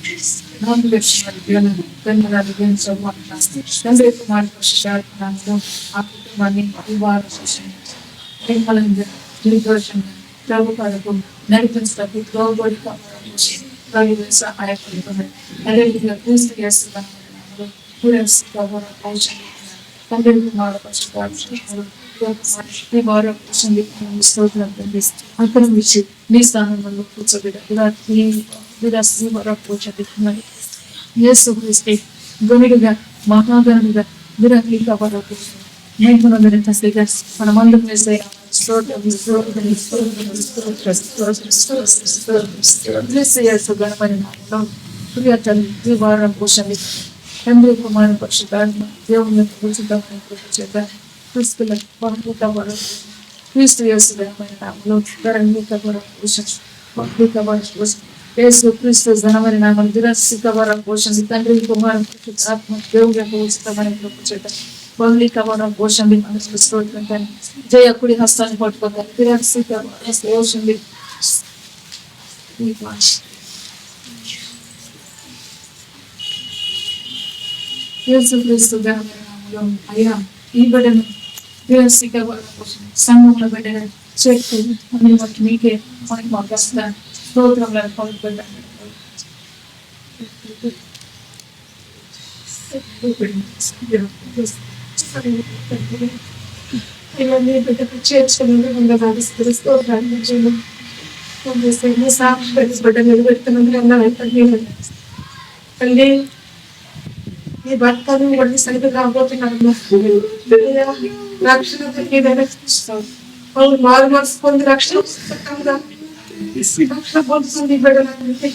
A: తండ్రి కుమారుని పరిశుద్ధాత్మ నామములో ఆ కుటుంబాన్ని ఈ వారం నిర్మలంగా నిర్దోషంగా ప్రభు కొరకు నడిపించడానికి గౌరవ సహాయపడుతున్నారు. అదేవిధంగా క్రీస్తు యేసు నామములో తండ్రి కుమారుని పరిశుద్ధాత్మ నీ గౌరవ స్తోత్రం తండ్రి అక్కడ విషయం నీ స్థానంలో కూర్చోబెట్టుకున్నాడు. యేసు క్రీస్తు గనుడిగా మహాగనుడిగా దురహ్లిక వరకు మేఘనగరిగా మనమందరం వేసే ఈ వారం పోషణ తండ్రి కుమారుని పరిశుద్ధాత్మ దేవుని పరిశుద్ధమైన కృప చేత క్రీస్తుల బహుళిక వరకు క్రీస్తు యేసు ఘనమైన నామములో ధరణిక వరకు పోషణ బహుళిక వరకు పోషణ యేసు క్రీస్తు ఘనమైన నామములో దురసిక వరకు పోషణ తండ్రి కుమారుని పరిశుద్ధాత్మ దేవుని ఉచితమైన కృప చేత బహుళిక వరకు పోషణ మనసు స్తోత్రం. జయ కుడి హస్తాన్ని పట్టుకుంటాను దురసిక పోషణ యేసు క్రీస్తు ఘనమైన నామములో అయ్యా ఈ బిడ్డను దురసిక వరకు పోషణ సంఘంలో బిడ్డను చేస్తూ అన్ని బట్టి నీకే మనకి మాట్లాడుతాను స్తోత్రంలో పలుకుబడ్డాను.
C: ఇవన్నీ బిడ్డకు చేర్చుకుని స్తోత్రాన్ని సాక్షి బిడ్డ నిలబెడుతున్నందుకు తల్లి నీ భర్తను వాడిని సరిగ్గా కాబోతున్నాను రక్షణ అవును మారు మనసు పొంది రక్షణ పొందుతుంది బిడ్డలంటే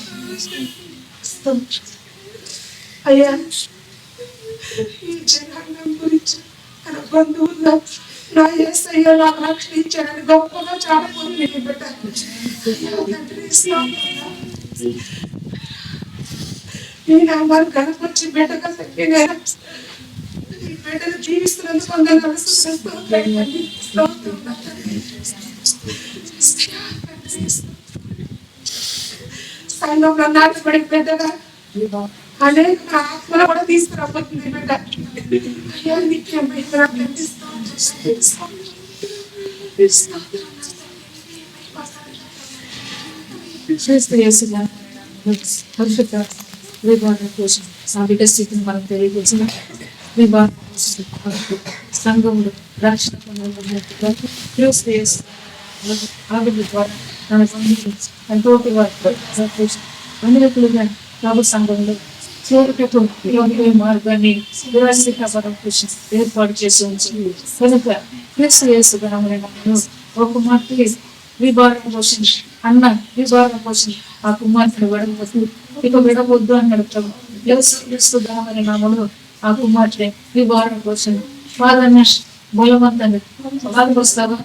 C: అయ్యా ఈ జనాంగం గురించి తన బంధువుల్లో నా యేసయ్య నాకు రక్షణ ఇచ్చాడని గొప్పగా చాడపోతుంది నీ బిడ్డ ఈ నామాలు కనపరిచి బిడ్డగా తండ్రి నేను ఈ బిడ్డను జీవిస్తున్నందుకు వందనాలు స్తోత్రం. సంఘంలో నాటబడి పెద్దగా అనేక ఆత్మలు కూడా తీసుకురాబోతుంది బిడ్డ. అయ్యా నీకే మహిమ
A: క్రీస్తు యేసు నామమున పరిశుద్ధ విభాగం కోసం ఆ బిడ్డ స్థితిని మనం తెలియజేసిన విభాగం సంఘములు రక్షణ పొందగలుగుతుగా క్రీస్తు యేసు ఆ బిడ్డ ద్వారా తన బంధువులు తన తోటి వారి అనేకులుగా ప్రభు సంఘంలో చేరుటకు ఇరవై మార్గాన్ని విరాశికపరం కృషి ఏర్పాటు చేసి ఉంచింది కనుక క్రీస్తు యేసు నామమున ఒక కుమార్తె విభాగం పోషణ అన్న విభాగం పోషణ ఆ కుమార్తెను విడవద్దు ఇక విడవద్దు అన్నాడు ప్రభు. యేసు క్రీస్తు నామములో ఆ కుమార్తె విభాగం పోషణ కాదన్న బలవంతంగా బాధపస్తావా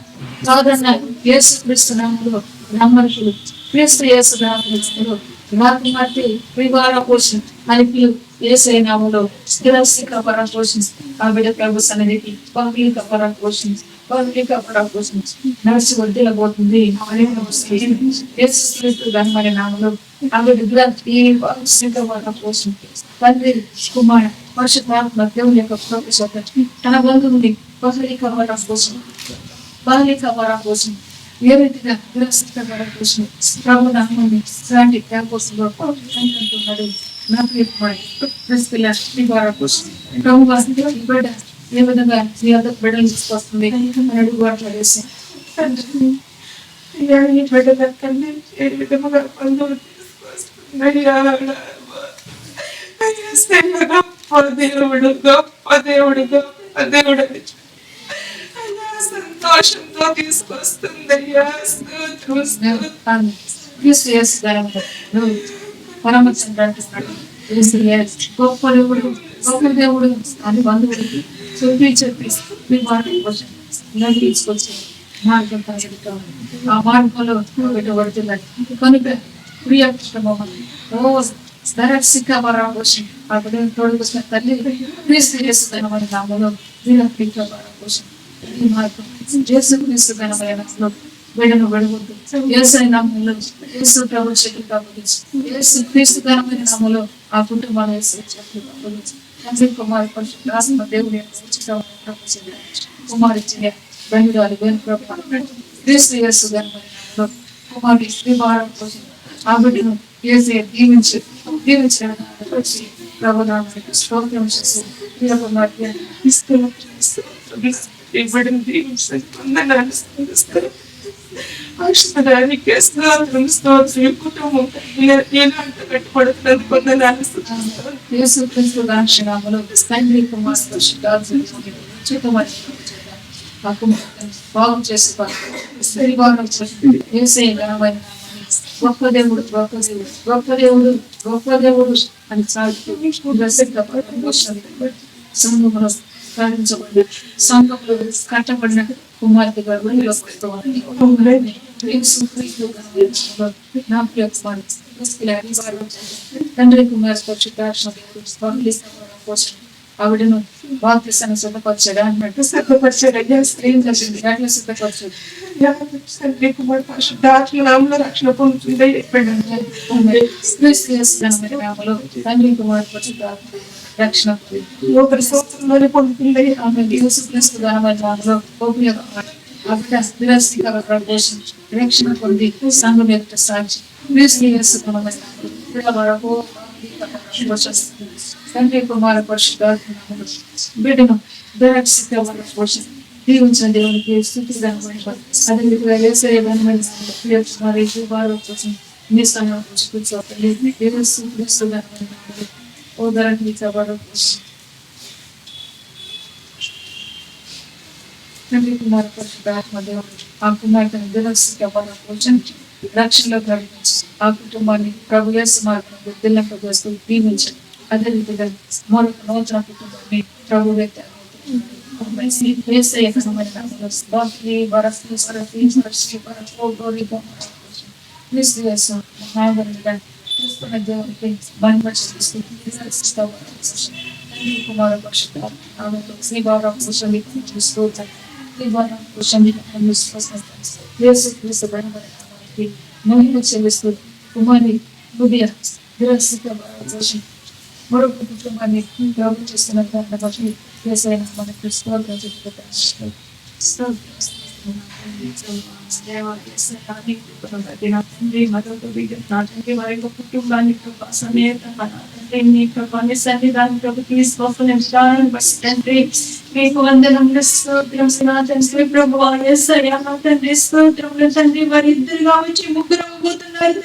A: కాదన్న యేసు క్రీస్తు నామములో నమ్మకులు క్రీస్తు యేసు నామములో నా కుమార్తె విభాగం పోషణ అని పిలు యేసయ్య నామములో స్థిరస్థిక పరం పోషణ ఆ బిడ్డ ప్రభు సన్నిధికి పంపిక పరం పోషణ నడిచి వడ్డీల పోతుంది మరి నామలో ఆవిడ కోసం తండ్రి కుమార పరిశుద్ధాత్మ దేవుని యొక్క ప్రొఫెసర్ తన బంధువుని బహుళీకరణ కోసం ఏ రీతిగా విరసికరణ కోసం ప్రభు నామాన్ని ఇలాంటి క్యాంపస్లో అంటున్నాడు నా ప్రియ కోసం ప్రభు బిడ్డ ఏ విధంగా మీ అంత బిడ్డలు తీసుకొస్తుంది అని అడుగుబాట్లు వేసి
C: ఈ బిడ్డల కన్నా ఏ విధముగా బంధువులు తీసుకొస్తుంది గొప్ప దేవుడు గొప్ప దేవుడు గొప్ప దేవుడు అయ్యా సంతోషంతో తీసుకొస్తుంది అయ్యా
A: గొప్ప దేవుడు గొప్ప దేవుడు అని బంధువుడు చెప్పి మీ మార్గం తీసుకొచ్చి మార్గం ఆ మార్గంలో పెట్టబడుతున్నాయి కనుక ప్రియమని కోసం ఆ బిడ్డను తోడుకొచ్చిన తల్లి క్రీస్తు చేస్తున్న నామలో కోసం ఈ మార్గం క్రీస్తు నామలో బిడ్డను విడవద్దు యేసు నామంలో యేసు ప్రభు శక్తి కాబట్టి యేసు క్రీస్తు నామంలో ఆ కుటుంబాలు తండ్రి కుమారి పరిశుద్ధాత్మ దేవుని కుమారి బంధువులు క్రీస్తు యేసు నామంలో కుమారి శ్రీవారం కోసం ఆ బిడ్డను యేసే దీవించిన ప్రభునామానికి స్తోత్రం చేసి ప్రియ కుమార్తె
C: ఈ బిడ్డను దీవించండి వందనాలు స్తోత్రం. ఔషధానికి స్తోత్రం స్తోత్రం. ఈ కుటుంబం ఎలాంటి కట్టుబడుతున్నది వందనాలు స్తోత్రం.
A: యేసు క్రీస్తు నామములో తండ్రి కుమార పరిశుద్ధాత్మ బాగు చేసి గొప్ప దేవుడు గొప్ప దేవుడు గొప్ప దేవుడు గొప్ప దేవుడు అని సంఘంలో ప్రారంభించబడిన సంఘంలో కట్టబడిన కుమార్తెగా తండ్రి కుమార్ కోసం ఆవిడను బాప్తిసాన్ని సిద్ధపరచాడు అన్నట్టు సిద్ధపరిచాడు స్త్రీని సిద్ధపరచాడు
C: తండ్రి కుమార్ పరిశుద్ధాత్మ నామములో రక్షణ పొందుతుంది
A: తండ్రి కుమార్ పరిశుద్ధాత్మ రక్షణ
C: ఒకరి సంవత్సరంలోనే పొందుతుంది.
A: ఆమె యేసుక్రీస్తు నామములో రక్షణ పొంది సంఘం ఎదుట సాక్షి తండ్రి కుమార పరిశుద్ధాత్మ బిడ్డను పోషణ దీవించండి దేవునికి స్థుతి అదే విధంగా యేసయ్య కోసం మీ స్థానం కూర్చోండి ఓ ధరణి తండ్రి కుమార పరిశుద్ధాత్మ దేవుడు ఆ కుమార్తెను దినోత్సవం రక్షణలో ప్రకటించి ఆ కుటుంబాన్ని ప్రభు యేసు మార్గం గుర్తింపజేస్తూ దీవించండి. అదే రీతిగా మరొక నూతన కుటుంబాన్ని ప్రభు చూస్తున్న దేవునికి మహిమ చెల్లిస్తూ తండ్రి కుమార పక్షులు శ్రీవారం కుషమి స్తోత్రం శ్రీవారం కుషమి మహిమ చెల్లిస్తూ కుమారి హృదయ విరసిత మరొక కుటుంబాన్ని ప్రభు చేస్తున్న బట్టి ఏసైనా మనకు
C: కుటుంబాన్ని సమేత తండ్రి ప్రభాని సన్నిధానం ప్రభు తీసుకోవాలని తండ్రి మీకు వందనములు స్తోత్రం తండ్రి ప్రభు తండ్రి స్తోత్రములు తండ్రి వారి ఇద్దరుగా వచ్చి ముగ్గురు అవ్వబోతున్నారు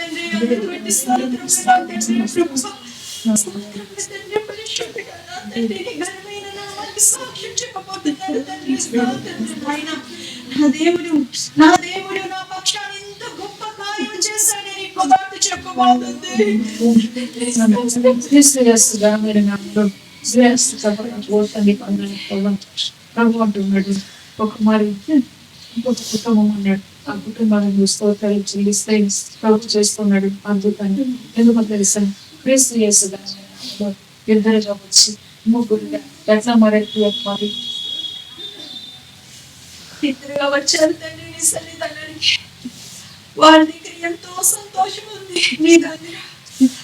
D: నా దేవుడు నా పక్షాన్ని ఎంత గొప్ప కార్యం చేశాడని కొబాటు చెప్పబోతుంది.
A: ఒక మరి ఇంకొక కుటుంబం అన్నాడు. ఆ కుటుంబాన్ని స్తోత్రాలు చెల్లిస్తే ప్రభు చేస్తున్నాడు అద్భుతాన్ని. ఎందుకో తెలుసా, క్రీస్తు యేసు ఇద్దరుగా వచ్చి ముగ్గురుగా ఎట్లా మరెత్తి మరి
C: ఇద్దరుగా వచ్చారు తండ్రి నీ సన్నిధానానికి. వారి దగ్గర ఎంతో సంతోషం ఉంది నీ దగ్గర.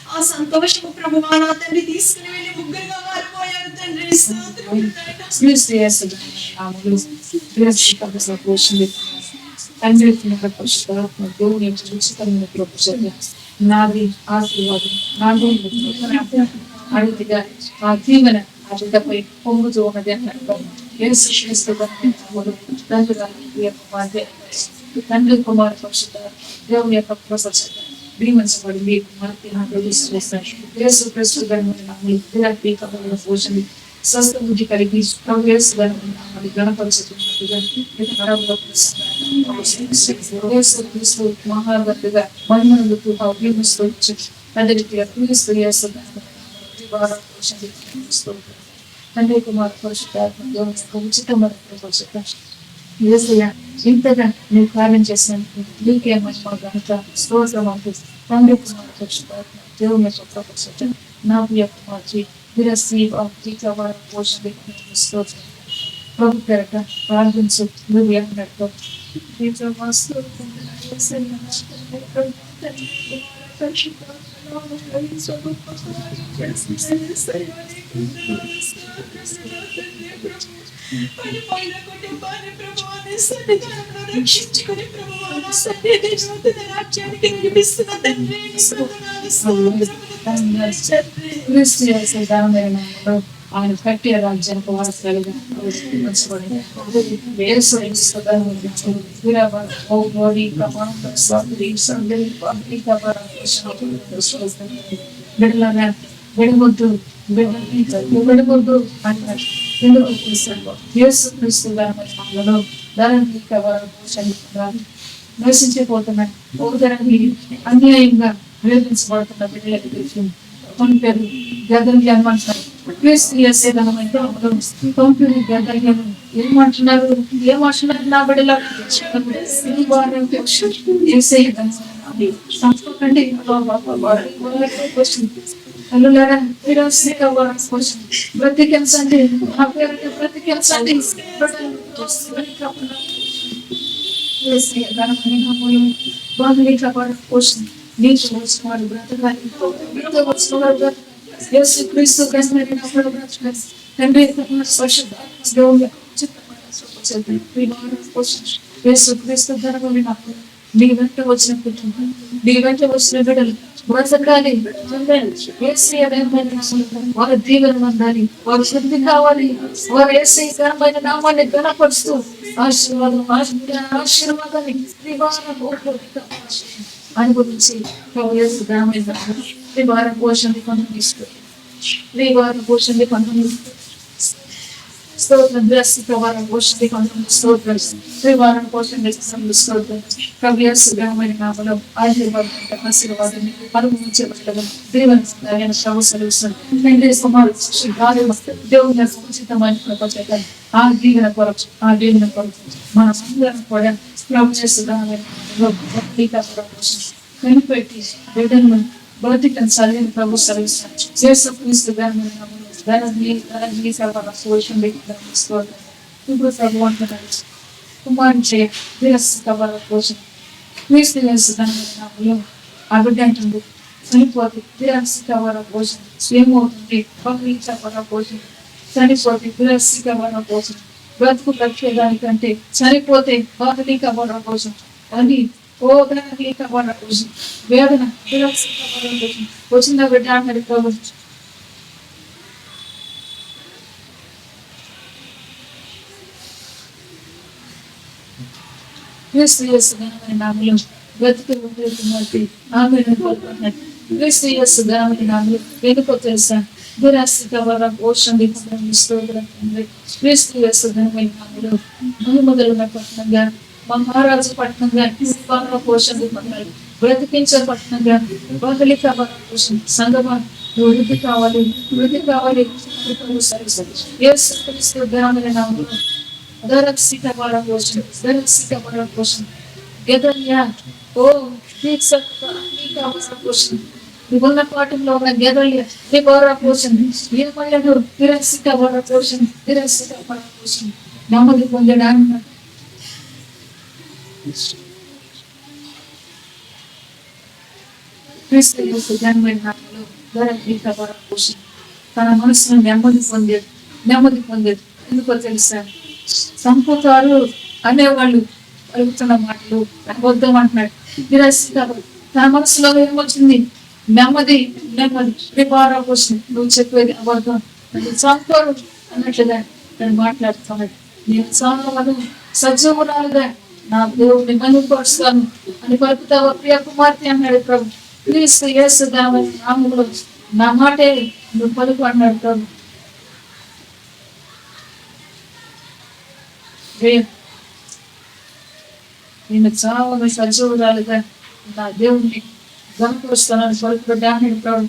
C: ఆ సంతోషము ప్రభువా నా తండ్రి తీసుకుని వెళ్ళి ముగ్గురుగా మారిపోయారు తండ్రి.
A: క్రీస్తు యేసు తండ్రి దేవుని యొక్క రుచికరమైన ప్రభుత్వం నాది ఆశీర్వాదం నాది అడిగిగా ఆ దీవెన ఆ బిడ్డపై పొంగుతూ ఉన్నది అన్నట్టు తండ్రి కుమార పక్షుత దేవుని యొక్క ప్రసక్త భీమించబడి మీ కుమార్తె యేసు క్రీస్తు పోషణ స్వస్థ బుద్ధి కలిగి గణపరుచుతున్నట్టుగా క్రీస్తు మహాగతిగా మహిమనులకు భీమిస్తూ తండ్రికి క్రీస్తు యేసు తండ్రి కుమార్ పరిశుద్ధాత్మ దేవుని ఉచితమైన పరిశుద్ధ యేసయ్య ఇంతగా నువ్వు కార్యం చేసినందుకు నీకే మహిమ ఘనత స్తోత్రం అంటూ తండ్రి కుమార్ పరిశుద్ధాత్మ దేవుని యొక్క పరిశుద్ధ నా ప్రియ కుమార్తె పోషణ స్తోత్రం ప్రభు పేరట ప్రార్థించు నువ్వు అన్నట్టు
C: కుటుంబాన్ని ప్రభువాన్ని సన్నిధానంలో రక్షించుకుని ప్రభువాన్ని సన్నిధి రాజ్యానికి నడిపిస్తున్న తండ్రి
A: ఆయన కట్టే రాజ్యానికి వారసులుగా వెడగొద్దు వెడగొద్దు అంటారు. ఎందుకు క్రీస్తు యేసు క్రీస్తు నశించిపోతున్నాయి. ఒకరికి అన్యాయంగా వేధించబడుతున్న బిడ్డలకి తెలిసి పంపారు గదలు జన్మంటారు. క్రీస్తు యేసే పంపిణీ గదలు ఏమంటున్నారు నా బిడ్డల తప్పకండి బ్రతికించండి బ్రతికించండి బాగుని కాపాడు పోషణ నీకు వచ్చిన వాడు బ్రతకాలి వచ్చిన వాడు యేసు క్రీస్తు తండ్రి యేసు క్రీస్తు ధర్మని నాకు నీ వెంట వచ్చిన కుటుంబం నీ వెంట వచ్చిన బిడ్డలు బ్రతకాలి. వారి దీవెన పొందాలి, వారి శుద్ధి కావాలి, వారు యేసు ఘనమైన నామాన్ని ఘనపరుస్తూ ఆశీర్వాదాన్ని అనుభవించి శ్రీవారం పోషణ స్తోత్రం ప్రవారం పోషణ శ్రీవారం పోషణ స్తోత్రం కవ్యాసు గ్రామీణ నామలో ఆశీర్వాదాన్ని అనుభవించబడడం దీవెన దేవుని ఉచితమైన ప్రపంచం ఆ దీవెన కొరకు మన అందరం కూడా ప్రభు చేస్తూ కనిపెట్టి బిడ్డను బ్రతికని చదివిన ప్రభు సర్వీస్తాను యేసు క్రీస్తు ధనని సర్వ పోషణ ఇప్పుడు ప్రభు అంటున్నాడు కుమారుని చేయ తిరస్కరణ పోషణ క్రీస్తు యేసు ధనములు ఆ బిడ్డ అంటుంది చనిపోతే తిరస్కరణ పోషణ ఏమవుతుంది పంపించబడ పోషణ చనిపోతే తిరస్కరణ పోషణ బ్రతుకు బ్రతికేదానికంటే చనిపోతే బాధలీకబడ పోషణ అని ఓ ధనలీకబడ పోషణ వేదన తిరస్కరణ పోషణ వచ్చిన బిడ్డ అన్నది ప్రభు క్రీస్తు యేసు ఘనమైన నామములో బ్రతికి ఉంటున్నట్టు ఆమెను కోరుకున్నట్టు క్రీస్తు యేసు ఘనమైన నామములో వెనుక తెలుసా దురాస్తిక వర పోషణ క్రీస్తు యేసు ఘనమైన నామములో మహిమగలున్న పట్టణంగా మహారాజు పట్టణంగా పోషణ పొందాలి బ్రతికించే పట్టణంగా బహలిక వర పోషణ సంగమా వృద్ధి కావాలి యేసు క్రీస్తు ఘనమైన నామములో దరక్షిత వర పోషణ గెదల్యా ఓ పోషణ ఉన్న పాఠంలో ఉన్న గెదల్య వర పోషణ ఏమయ్యాడు తిరస్సిత వర పోషణ నెమ్మది పొందడానికి క్రీస్తు యేసు జన్మైన నామములో దరక్షిత వర పోషణ తన మనసును నెమ్మది పొందేది ఎందుకో తెలుసా సంపుతారు అనేవాళ్ళు పలుకుతున్న మాటలు అబద్ధం అంటున్నాడు తిరస్కారం తన మనసులో ఏమొచ్చింది నెమ్మది వివారం వచ్చింది నువ్వు చెప్పేది అబద్ధం అది చంపారు అన్నట్లుగా నేను మాట్లాడుతున్నాడు నేను చాలాను సజీవురాలుగా నా దేవుడిని మహిమపరుస్తాను అని పలుకుతావా ప్రియ కుమార్తె అన్నాడు ప్రభు క్రీస్తు యేసు నామములో నా మాటే నువ్వు పలుకు అన్నాడు ప్రభు నేను చాలా సజీవురాలుగా నా దేవుణ్ణి గమనిస్తానని పలుకుబడ్డాను ప్రభు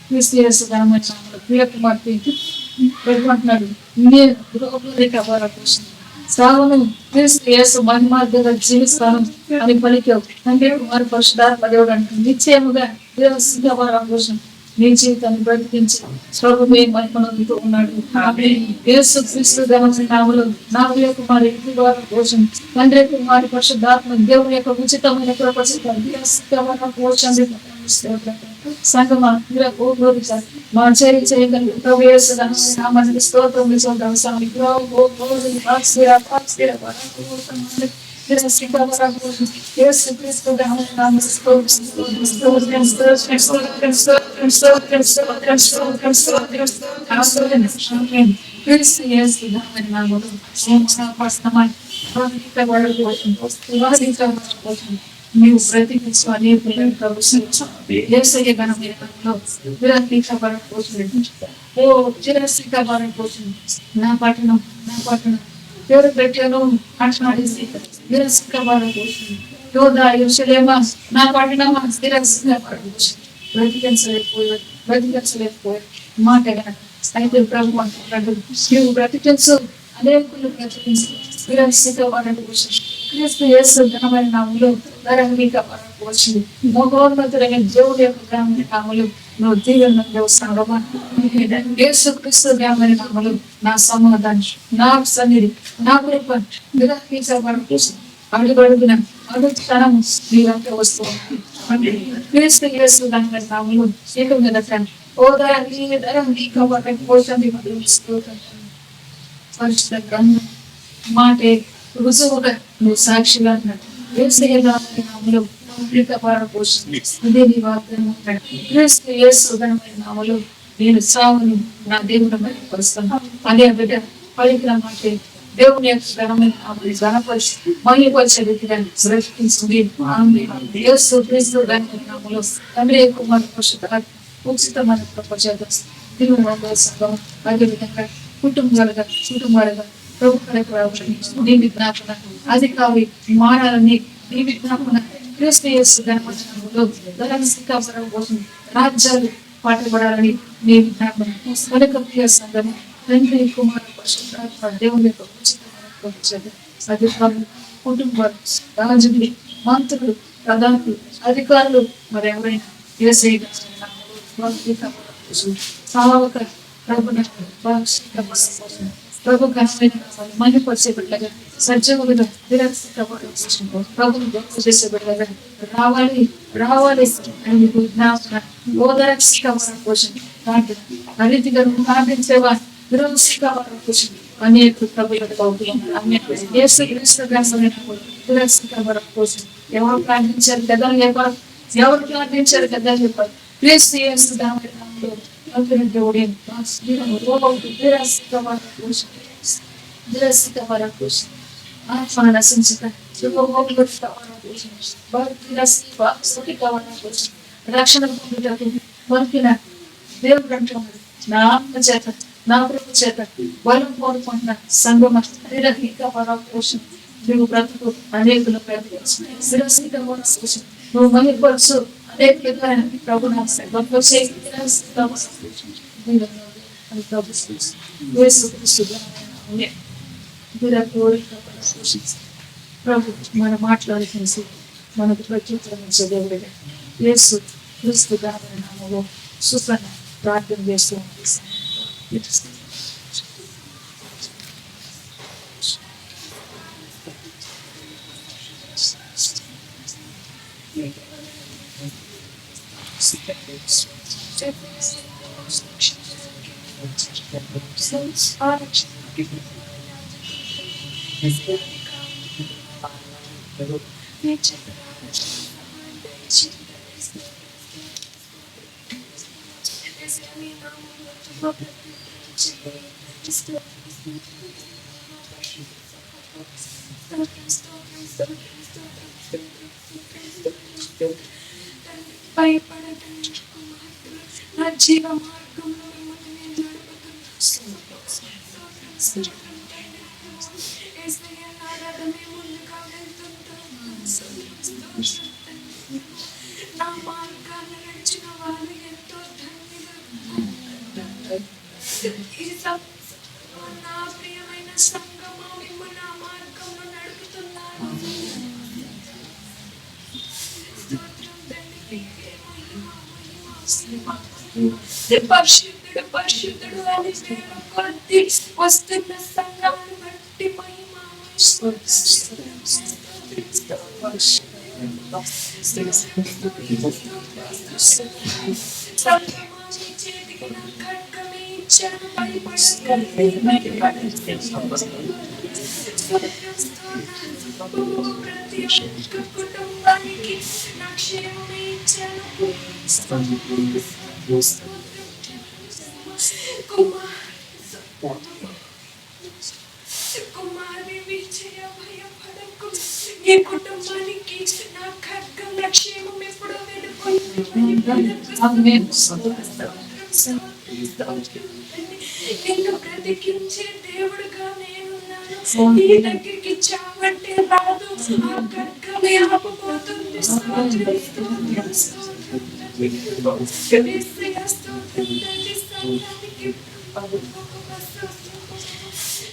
A: క్రీస్తు యేసు ఘనమైన నామములో ప్రియ కుమార్తె ప్రభు అంటున్నాడు నేను సాగును క్రీస్తు యేసు మహిమార్గంగా జీవిస్తాను అని పలికావు అంటే కుమారు పరిశుద్ధాత్మ దేవుడు అంటుంది నిశ్చయముగా కోసం నీ జీవితాన్ని బ్రతికించి ప్రభువే మహిమనందుతూ ఉన్నాడు యేసు క్రీస్తు ఘనమైన నామములో నా ప్రియ కుమారి కోసం తండ్రి కుమారి పరిశుద్ధాత్మ దేవుని యొక్క ఉచితమైన పోషణ సంగమా మా చేయగలిగిన ప్రభు యేసు నామమున స్తోత్రం చేస్తున్నాము స్వామి యేసు క్రీస్తు నీవు బ్రతికించు అనేకులను ప్రభుత్వం యేసయ్య ఘనమైన నా పట్టణం పేరు పెట్టాను అంటున్నాడేసి నిరస్కరణ పోషణ యోధా యెరూషలేమా నా పట్టణమా బ్రతికించలేకపోయాడు మాట అయితే ప్రభు అంటున్నాడు నీవు బ్రతికించు అనేకులు బ్రతికించు క్రీస్తు యేసు ఘనమైన నామములో ధరణిక వచ్చింది మహోన్నతుడైన దేవుడి యొక్క ఘనమైన నామములు నువ్వు దీవెనగా వస్తావు యేసు క్రీస్తు ఘనమైన నామములు నా సమాధానం నా సన్నిధి నా కృప అడుగడుగున అనుక్షణం నీరంటే వస్తుంది క్రీస్తు యేసు ఘనమైన నామములు ఏకమైన ఓ ధరణిక పోషణ పరిశుద్ధ గ్రంథం మాటే రుజువుగా నువ్వు సాక్షిగా యేసయ్య నామములో ఇదే నీ వాగ్దానం. క్రీస్తు యేసు ఘనమైన నామములో నేను సావును నా దేవుడు మహిమపరుస్తున్నాను అనే బిడ్డ పలికిన మాట దేవుని యొక్క ఘనమైన నామముని ఘనపరిచి మహిమపరిచే రీతిగా సృష్టించింది. యేసు క్రీస్తు ఘనమైన నామములో తండ్రి కుమారుడు పరిశుద్ధాత్మ ఉచితమైన ప్రపంచం దేవుని సంఘం అదేవిధంగా కుటుంబాలుగా ప్రభు నీ విజ్ఞాపన అధికారి మారాలని నీ విజ్ఞాపన క్రీస్తు యేసు ఘనమైన కోసం రాజ్యాలు పాటపడాలని నీ విజ్ఞాపన కనుక ప్రియ సంఘం తండ్రి కుమారుడు పరిశుద్ధాత్మ దేవుని యొక్క ఉచితమైన ప్రపంచం అధికారులు కుటుంబాలు రాజులు మంత్రులు ప్రధానులు అధికారులు మరి ఎవరైనా సావక ప్రభుత్వ ప్రభు ఘనమైన మహిమపరిచే బిడ్డగా సజీవులుగా ప్రభుని గొప్ప చేసే బిడ్డగా రావాలి అని మీకు జ్ఞాపన ఓదరక్షికమైన పోషణ ఆ రీతిగా ప్రార్థించేవా విరోధశికమైన పోషణ అనేక ప్రభుత్వ పోషణ ఎవరు ప్రార్థించారు కదా ఎవరు ప్రార్థించారు కదా చెప్పారు క్రీస్తు యేసు నామములో దేవుడే ఆత్మను నశించక రక్షణ పొందుటకు మరికిన దేవుడు అంటున్నాడు నా ఆత్మ చేత నా ప్రభు చేత బలం కోరుకుంటున్న సంగమ శరీరహిక పరాపోషణ నువ్వు బ్రతుకు అనేకులు శిరస్సిక పోషణ నువ్వు మహిపరచు అనేక ప్రభు ప్రభు మన మాట్లాడుతుంది మనకు ప్రత్యుత్తరం దేవుడిగా యేసు క్రీస్తు నామములో సుఖన ప్రార్థన చేస్తూ
C: నా జీవ మార్గంలో నా మార్గాన్ని నడిచిన వాళ్ళు ఎంతో నా ప్రియమైన సంగమా మేము నా మార్గంలో నడుపుతున్నాను. పరిశుద్ధుడు పరిశుద్ధుడు అని కొద్ది వస్తున్న సంఘాన్ని బట్టి మహిమ చేతికి నా ఖడ్గమే ఇచ్చాను ప్రతి ఒక్క కుటుంబానికి నా క్షేమమే ఇచ్చాను. కుమారి విజయ భయపడకు, నీ కుటుంబానికి నా ఖడ్గం నా క్షేమం ఎప్పుడో నిన్ను బ్రతికించే దేవుడుగా నేనున్నాను. నీ దగ్గరికి చావంటే రాదు, ఆ ఖడ్గమే ఆపబోతుంది.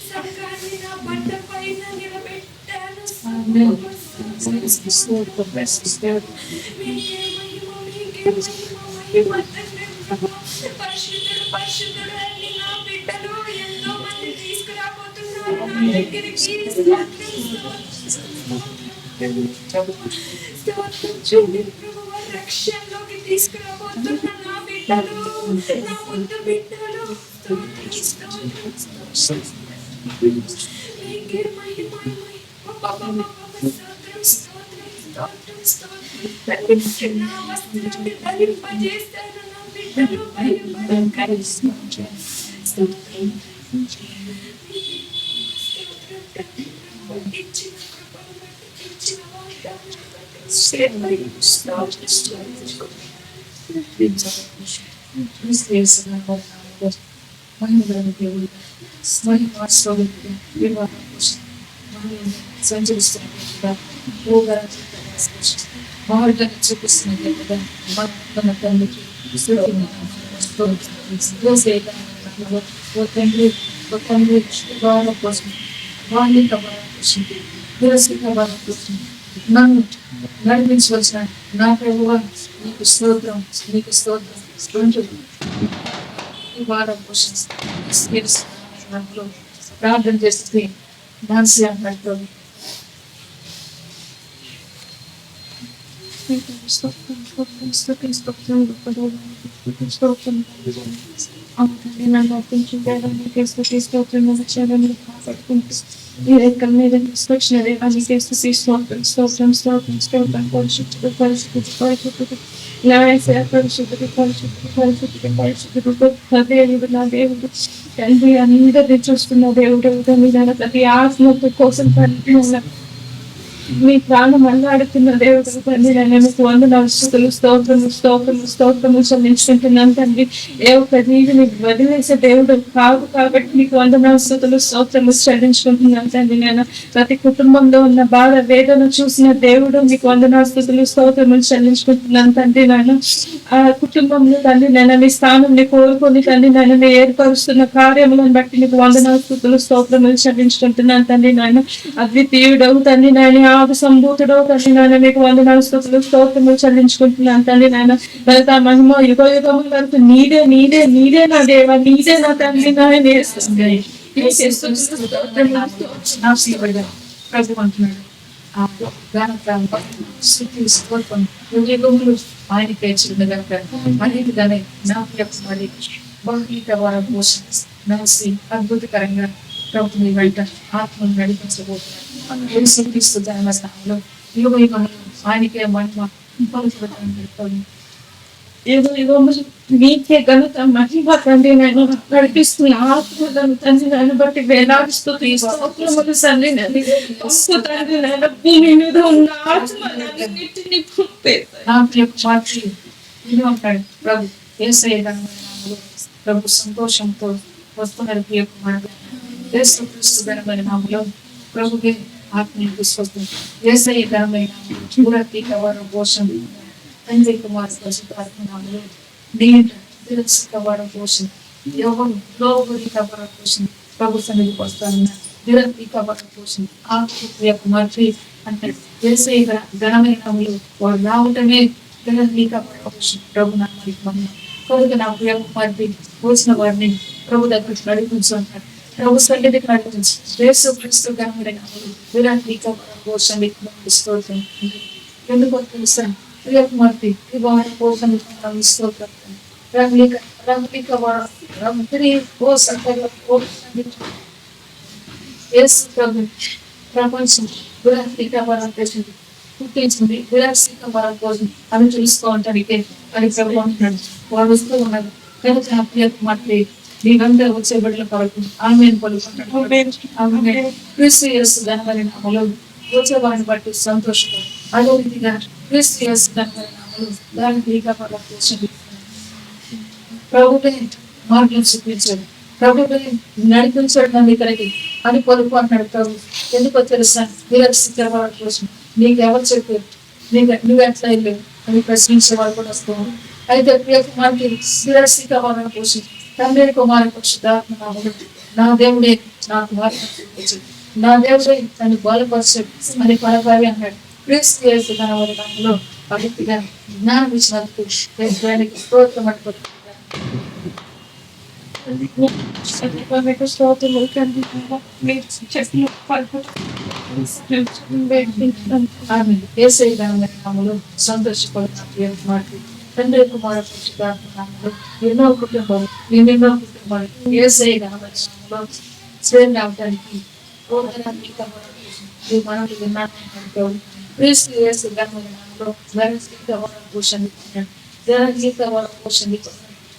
C: సంఘాన్ని నా బండ పైన నిలబెట్టాను. పరిశుద్ధుడు పరిశుద్ధుడు అని నా బిడ్డలు ఎంతో మంది తీసుకురాబోతున్నారు నా దగ్గరికి. రక్షణలోకి తీసుకురాబోతున్న నా బిడ్డలు, నా ముద్దు బిడ్డలు, నీకే మహిమ. స్తోత్రం. నా వస్త్రాన్ని ధరింపజేశాను, నా బిడ్డలు భయపడకండి. స్తోత్రం. ఇచ్చిన కృపను బట్టి, ఇచ్చిన వాగ్దానాన్ని బట్టి,
A: నన్ను నడిపించవలసిన నా ప్రభువా నీకు స్తోత్రం, నీకు స్తోత్రం. ఈ వారం ప్రార్థన చేస్తే డాన్స్ అంటారు.
C: నన్ను ఒప్పించుకోవడానికి స్తోత్రం కాపాడుకుంటూ ఈ రెక్కల మీద తీసుకొచ్చిన దేవానికి స్తోత్రం. పరిశుద్ధుడు నా యేసయ్య, పరిశుద్ధుడు దేవుడు, నా దేవుడు తండ్రి, అందరినీ చూస్తున్న దేవుడు. ప్రతి ఆత్మ కోసం మీ ప్రాణం అల్లాడుతున్న దేవుడు తండ్రి, నేను మీకు వందనాలు, స్తోత్రము చెల్లించుకుంటున్నాను తండ్రి. ఏ ఒక్క జీవిని వదిలేసే దేవుడు కాదు కాబట్టి మీకు వందనాలు, స్తోత్రము చెల్లించుకుంటున్నాను తండ్రి. నేను ప్రతి కుటుంబంలో ఉన్న బాధ వేదన చూసిన దేవుడు మీకు వందనాలు, స్తోత్రములు చెల్లించుకుంటున్నాను తండ్రి. నేను ఆ కుటుంబంలో తండ్రి నేను మీ స్థానం కోరుకొని తండ్రి నన్ను ఏర్పరుస్తున్న కార్యములను బట్టి మీకు వందనాలు, స్తోత్రములు చెల్లించుకుంటున్నాను తండ్రి. నేను అద్వితీయుడవు తండ్రి, నేను ఆది సంభూతుడవు తండ్రి. నేను మీకు వందనాలు, స్తోత్రములు చెల్లించుకుంటున్నాను తండ్రి. నేను ఘనత మహిమ యుగ యుగముల వరకు నీదే నా దేవ, నీదే నా తండ్రి.
A: ప్రభు అంటున్నాడు యుగములు ఆయన పేర్చింది కనుక మరింతగానే నాకు యొక్క మరి బహుళ వారం పోషణ నమసి అద్భుతకరంగా ప్రభు మీ వెంట ఆత్మను నడిపించబోతున్నాను. యేసుక్రీస్తు జన్మస్థానంలో యుగ యుగములు ఆయనకే మహిమ
C: ఏదో మీకే ఘనత మహిమ తండ్రి. నేను నడిపిస్తున్న ఆత్మలను తండ్రి నన్ను బట్టి వేలాడిస్తూ స్తోత్రములు తండ్రి. తండ్రి నేను భూమి మీద ఉన్న ఆత్మలన్నిటిని
A: ప్రభు యేసయ్య నామములో ప్రభు సంతోషంతో వస్తున్నారు. ప్రియ కుమారుడు యేసుక్రీస్తు ఘనమైన నామములో ప్రభుకి ఆత్మీయ విశ్వసం యేసయ్య ఘనమైన నామములో చూడతి కవరం పోషణ తండ్రి కుమార్ పరిశుద్ధాత్మ నామములో నేను కవరం పోషణ యోగం లోబడి కవరం పోషణ ప్రభు సన్నిధికి వస్తానన్న నిరంతి కవరం పోషణ ఆత్మీయ కుమార్తె అంటాడు. యేసయ్య ఘనమైన నామములో వాడు రావటమే నిరంతి కవరం పోషణ ప్రభు నామానికి మహిమ. కొడుకు నా ప్రియ కుమార్తె వచ్చిన వారిని ప్రభు దగ్గరికి నడిపించు అంటాడు. ప్రభు సన్నిధికి నడిపించు. యేసుక్రీస్తు ఘనమైన నామములో నిరంతి కవరం పోషణ స్తోత్రం. ఎందుకో తెలుసా ప్రియ కుమార్తె ఈ వారం పోషణ స్తోత్రం. ప్రపంచం పుట్టించింది విరాశికవరం కోసం అవి తెలుసుకోవటానికి అది ప్రభు అంటున్నాడు. వారు వస్తూ ఉన్నారు కనుక నా ప్రియ కుమార్తె నీవంతా వచ్చే బిడ్డల కొరకు ఆమెను పలుకుంటాడు. క్రీస్తు యేసు ఘనమైన నామములో వచ్చే వారిని బట్టి సంతోషపడు. అదే రీతిగా క్రీస్తు యేసు ఘనమైన నామములో దానికి పోషణ ప్రభువే మార్గం చూపించాడు. ప్రభువే నడిపించాడు ఇక్కడికి అని పలుకు అంటున్నాడు ప్రభు. ఎందుకో తెలుసా విరక్షించేవాళ్ళ కోసం నీకు ఎవరు చెప్పారు, నువ్వు ఎట్లా వెళ్ళావు అని ప్రశ్నించే వాళ్ళు కూడా వస్తావు. అయితే ప్రియ కుమార్తె విరక్షిక వాళ్ళ కోసం తండ్రి కుమార పక్షుదాత్మ నా దేవుడే నాకు మార్గం చూపించాడు, నా దేవుడే తను బలపరచాడు అని బలపరి అన్నాడు. క్రీస్తు యేసు ఘనమైన నామములో పవిత్రగా జ్ఞానం ఇచ్చినందుకు దానికి స్తోత్రం అనుకుంటున్నాను. సంతోషపడుతున్నాను. తండ్రి కుమార పక్షుదాత్మలో ఎన్నో కుటుంబాలు శ్రేణి అవడానికి ఈ మనకి విన్నాను క్రీస్తు యేసు ఘనమైన నామములో ధనస్కీత వరం పోషణ ధనగీత వరం పోషణ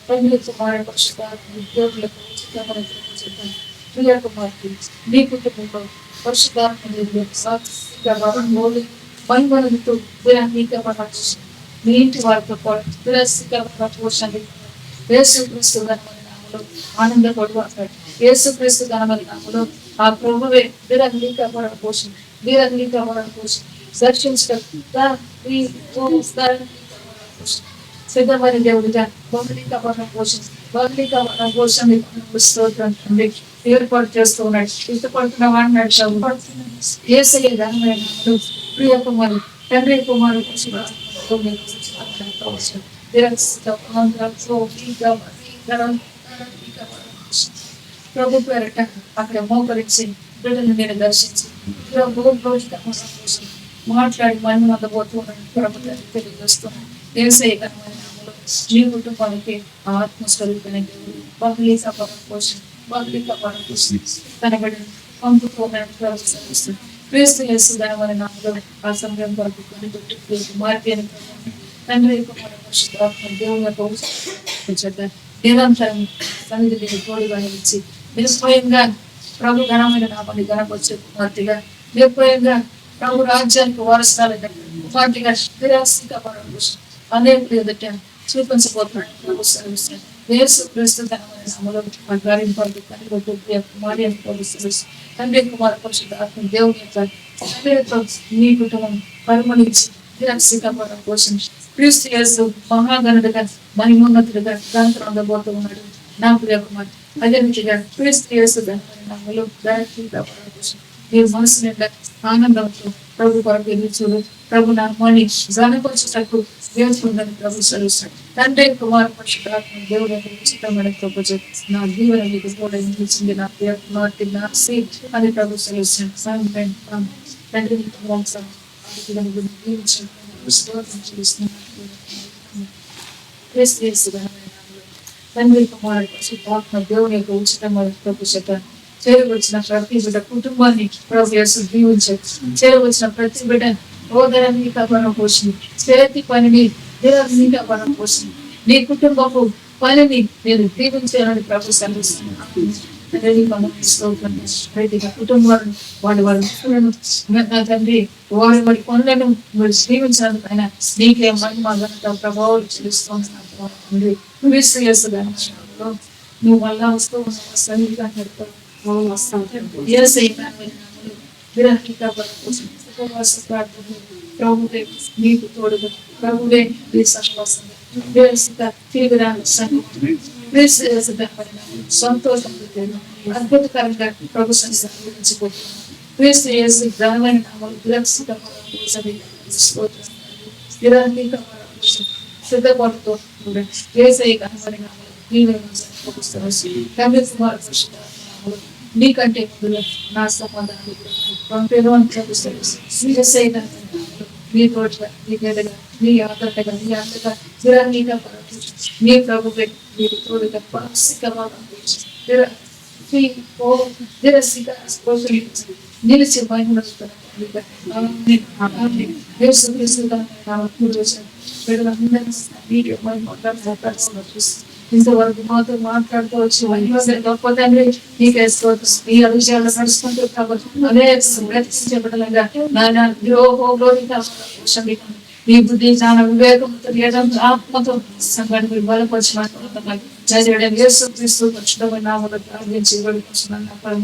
A: తల్లి కుమార పరిశుద్ధాత్మ ఉద్యోగులకు ఉచితమైన కృప చేద్దాం. ప్రియ కుమార్తె నీ కుటుంబంలో పరిశుద్ధాత్మ దేవుడు సాక్షిగా వరం మోలి మహిమలతో ధనగీత వరం మీ ఇంటి వారితో పాటు ధనస్కీత వరం పోషణ యేసు క్రీస్తు ఘనమైన నామములో ఆనందపడు అంటాడు. యేసు క్రీస్తు ఘనమైన నామములో ఆ ప్రభువే ధనగీత వరం పోషణ ధనగీత వరం పోషణ సిద్ధమైన దేవుడిగా స్తోత్రం ఏర్పాటు చేస్తూ ఉన్నాడు. ఇష్టపడుతున్న వాడిని నడిచావు ఏసయ్య ఘనమైన నామములో ప్రియ కుమారు తండ్రి కుమారు ప్రభు పేరట అక్కడ మోకరించి బిడ్డను నేను దర్శించి మాట్లాడి మహిమ అందబోతున్నాను ప్రభు తెలియజేస్తున్నాను. ఏసయ్య ఘనమైన నామములో నీ కుటుంబానికి ఆత్మస్వరూపమైన దేవుడు బహుళీ సభను పోషణ బహుళీ కపడం పోషణ తన బిడ్డను పంపుకోమని ప్రవచిస్తుంది. క్రీస్తు యేసు ఘనమైన నామములో ఆ సమయం వరకు కొనిపెట్టు మార్పిని తండ్రి కుమార పరిశుద్ధాత్మ దేవుని యొక్క నిరంతరం సన్నిధిని తోడుగా నిలిచి నిస్వయంగా ప్రభు ఘనమైన నామాన్ని ఘనపరిచే కుమార్తెగా నిర్భయంగా ప్రభు రాజ్యానికి వారసురాలైన కుమార్తెగా స్థిరాస్తిగా అనేకులు ఎదుట చూపించబోతున్నాడు. ప్రభు సర్వీస్ యేసు క్రీస్తు ఘనమైన నామములో మన గారింపాటు కనిపెట్టు కుమారి అని ప్రభు సర్వీస్ తండ్రి కుమార పరిశుద్ధాత్మ దేవుని యొక్క తండ్రితో నీ కుటుంబం పరిమళించి స్థిరాస్తిగా పోషించి క్రీస్తు యేసు మహాగణుడిగా మహిమోన్నతుడిగా దాంట్లో అందబోతూ ఉన్నాడు. నా ప్రియ కుమార్ అదే రీతిగా క్రీస్తు యేసు నామములో మీరు మనసు నిండా ఆనందంతో ప్రభు కొరకు ఎదురుచూడు ప్రభు నామాన్ని గణపరచుటకు వేసుకుందని ప్రభు సరుస్తాడు. తండ్రి కుమార పరిశుద్ధాత్మ దేవుడు ఉచితమైన కృప నా దీవెన మీకు కూడా నిలిచింది. నా ప్రియ కుమార్తె నా సీట్ అని ప్రభు సరుస్తాడు. తండ్రి తండ్రి కుమారుడు పరిశుద్ధాత్మ దేవుని యొక్క ఉచితమైన ప్రభు చెప్పాను. చేరవచ్చిన ప్రతి బిడ్డ కుటుంబాన్ని ప్రభు యేసు దీవించారు. చేరవచ్చిన ప్రతి బిడ్డ ఓదరాన్ని కాపాడం పోషింది. చేతి పనిని దేవాన్ని కాపాడం పోషింది. నీ కుటుంబపు పనిని నేను దీవించాలని ప్రభు సంధిస్తున్నాను. కుటుంబాలను తండ్రి వారి పనులను మీరు జీవించాలని పైన నీకే మహిమ ఘనత ప్రభావం చెల్లిస్తున్నాను. నువ్వు మళ్ళా వస్తూ సన్నిధిగా ప్రభువే నీకు తోడుగా ప్రభువే నీ సహవాసం సంతోషం అద్భుతకరంగా ప్రభు సంధించిపోతుంది. క్రీస్తు యేసు ఘనమైన నామములో సిద్ధపడుతూ యేసయ్య ఘనమైన నామములో నీకంటే ముందుగా నా సమాధానం నీ తోటగా నీ గెడగా నీ ఆదరణగా నీ అంతగా స్థిరంగా నీ ప్రభువే నీకు తోడుగా నిలిచి ఇంతవరకు మాతో మాట్లాడుతూ వచ్చి గొప్ప తండ్రి నీకే స్తోత్రం. ఈ విషయాల్లో నడుచుకుంటూ కాబట్టి అదే చెప్పడంగా నీ బుద్ధి చాలా వివేకంతో ఆత్మతో సంఘటన బలపరిచిన జయడం యేసు క్రీస్తు ఖచ్చితమైన నామములో ప్రార్థించి వేడుకుంటున్నాను. పరమ